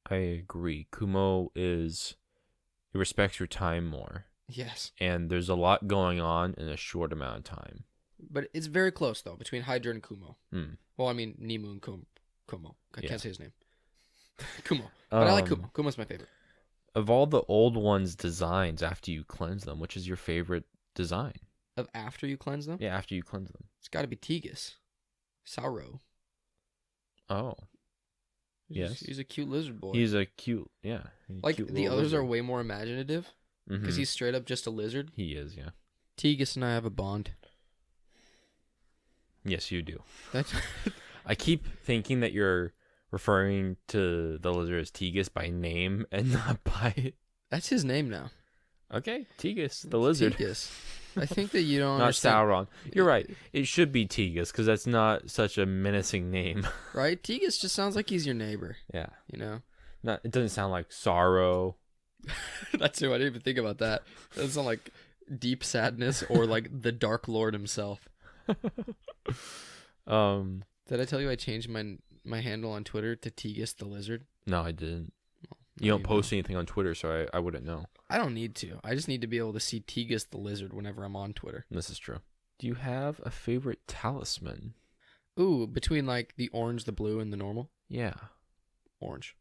I agree. Kumo it respects your time more. Yes. And there's a lot going on in a short amount of time. But it's very close, though, between Hydra and Kumo. Well, I mean, Nimue and Kumo. I can't say his name. Kumo. But I like Kumo. Kumo's my favorite. Of all the old ones' designs after you cleanse them, which is your favorite design? Of after you cleanse them? Yeah, after you cleanse them. It's got to be Tegus. Sorrow. Oh, yes. He's a cute lizard boy. He's a cute, yeah. Like, cute the little others are lizard. way more imaginative because he's straight up just a lizard. He is, yeah. Tegus and I have a bond. Yes, you do. That's I keep thinking that you're referring to the lizard as Tegus by name and not by... That's his name now. Okay, Tegus, the lizard. Tegus. I think that you don't Not understand. Sauron. You're right. It should be Tegus because that's not such a menacing name. Right? Tegus just sounds like he's your neighbor, Yeah. you know? It doesn't sound like sorrow. That's true. I didn't even think about that. It doesn't sound like deep sadness or like the Dark Lord himself. Did I tell you I changed my handle on Twitter to Tegus the Lizard? No, I didn't. Well, You don't post anything on Twitter, so I wouldn't know. I don't need to. I just need to be able to see Tegus the Lizard whenever I'm on Twitter. This is true. Do you have a favorite talisman? Ooh, between like the orange, the blue, and the normal? Yeah. Orange.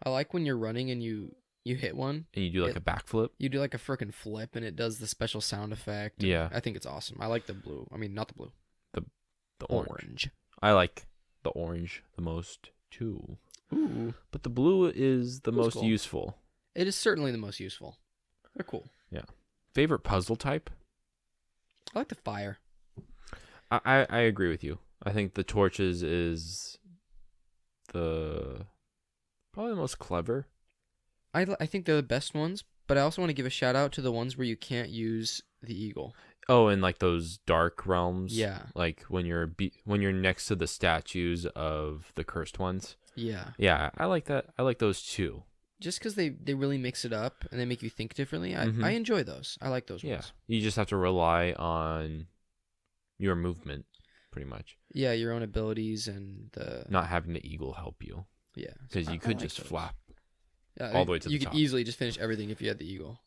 I like when you're running and you hit one. And you do like a backflip? You do like a freaking flip and it does the special sound effect. Yeah. I think it's awesome. I like the blue. I mean, not the blue. The orange. I like the orange the most too. Ooh. But the blue is the Blue's most cool. useful. It is certainly the most useful. They're cool. Favorite puzzle type? I like the fire. I agree with you. I think the torches is probably the most clever. I think they're the best ones, but I also want to give a shout out to the ones where you can't use the eagle. Oh, and like those dark realms. Yeah. Like when you're next to the statues of the cursed ones. Yeah. Yeah, I like that. I like those too. Just because they really mix it up and they make you think differently. I enjoy those. I like those Yeah. ones. You just have to rely on your movement, pretty much. Yeah, your own abilities and the... Not having the eagle help you. Yeah. Because I you could like just those. flap. Yeah, all the way to the You top. could easily just finish everything if you had the eagle.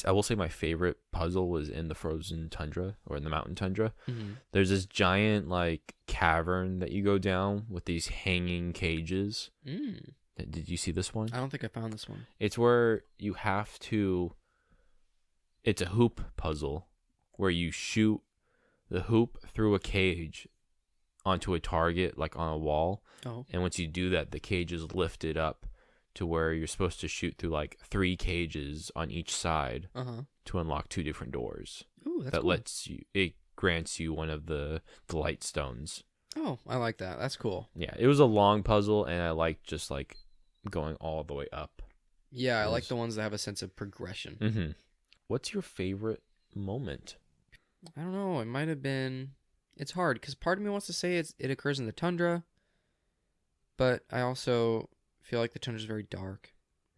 I will say my favorite puzzle was in the frozen tundra or in the mountain tundra. Mm-hmm. There's this giant like cavern that you go down with these hanging cages. Mm. Did you see this one? I don't think I found this one. It's where you have to... It's a hoop puzzle where you shoot the hoop through a cage onto a target, like on a wall. Oh. And once you do that, the cage is lifted up to where you're supposed to shoot through like 3 cages on each side to unlock 2 different doors. Ooh, that's that cool. It grants you one of the light stones. Oh, I like that. That's cool. Yeah, it was a long puzzle, and I liked just like going all the way up. Yeah, I like the ones that have a sense of progression. Mm-hmm. What's your favorite moment? I don't know. It might have been... It's hard, because part of me wants to say it occurs in the tundra, but I also feel like the tundra is very dark.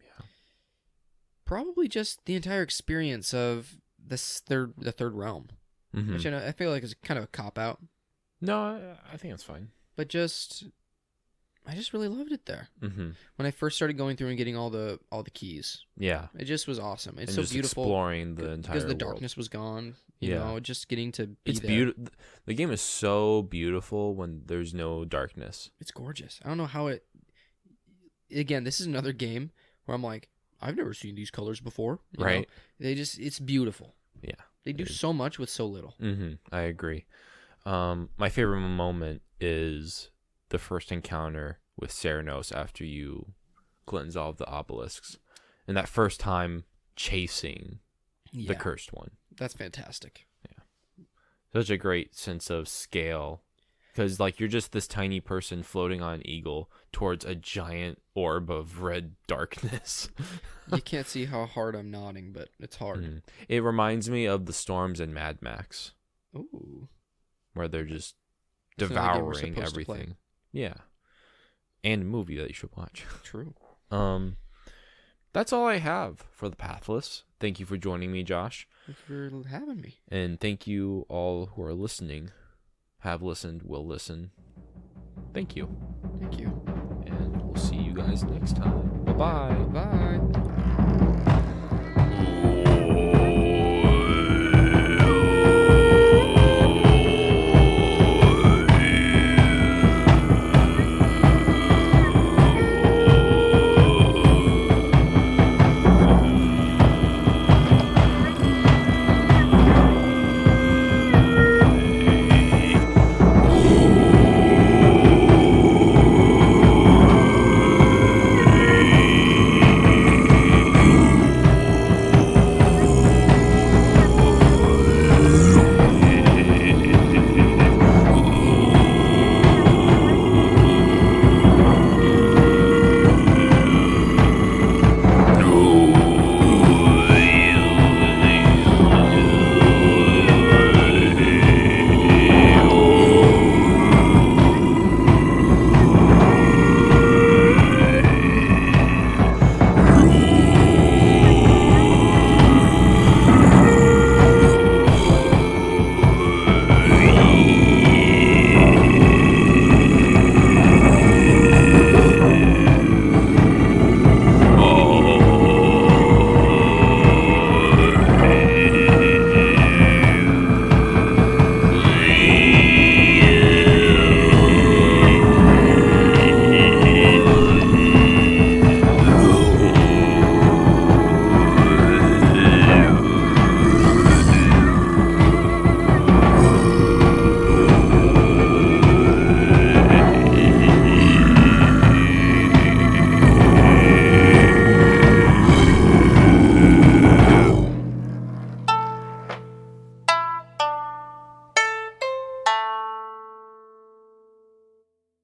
Yeah. Probably just the entire experience of the third realm, Mm-hmm. which I feel like is kind of a cop-out, No, I think it's fine. but I just really loved it there. Mm-hmm. When I first started going through and getting all the keys, Yeah. it just was awesome. It's And so just beautiful. exploring the entire because the world. darkness was gone. You Yeah. know, just getting to be It's there. beautiful. The game is so beautiful when there's no darkness. It's gorgeous. I don't know how it... Again, this is another game where I'm like, I've never seen these colors before. You Right. know? It's beautiful. Yeah. They do It is. so much with so little. Mm-hmm. I agree. My favorite moment is the first encounter with Ceranos after you cleanse all of the obelisks. And that first time chasing the cursed one. That's fantastic. Such a great sense of scale. Because, like, you're just this tiny person floating on an eagle towards a giant orb of red darkness. You can't see how hard I'm nodding, but it's hard. Mm. It reminds me of the storms in Mad Max, Ooh. where they're just It's another game we're devouring supposed to play. everything. Yeah. And a movie that you should watch. True. That's all I have for the Pathless. Thank you for joining me, Josh. Thank you for having me. And thank you all who are listening. Have listened, will listen. Thank you. Thank you. And we'll see you guys next time. Bye-bye. Bye.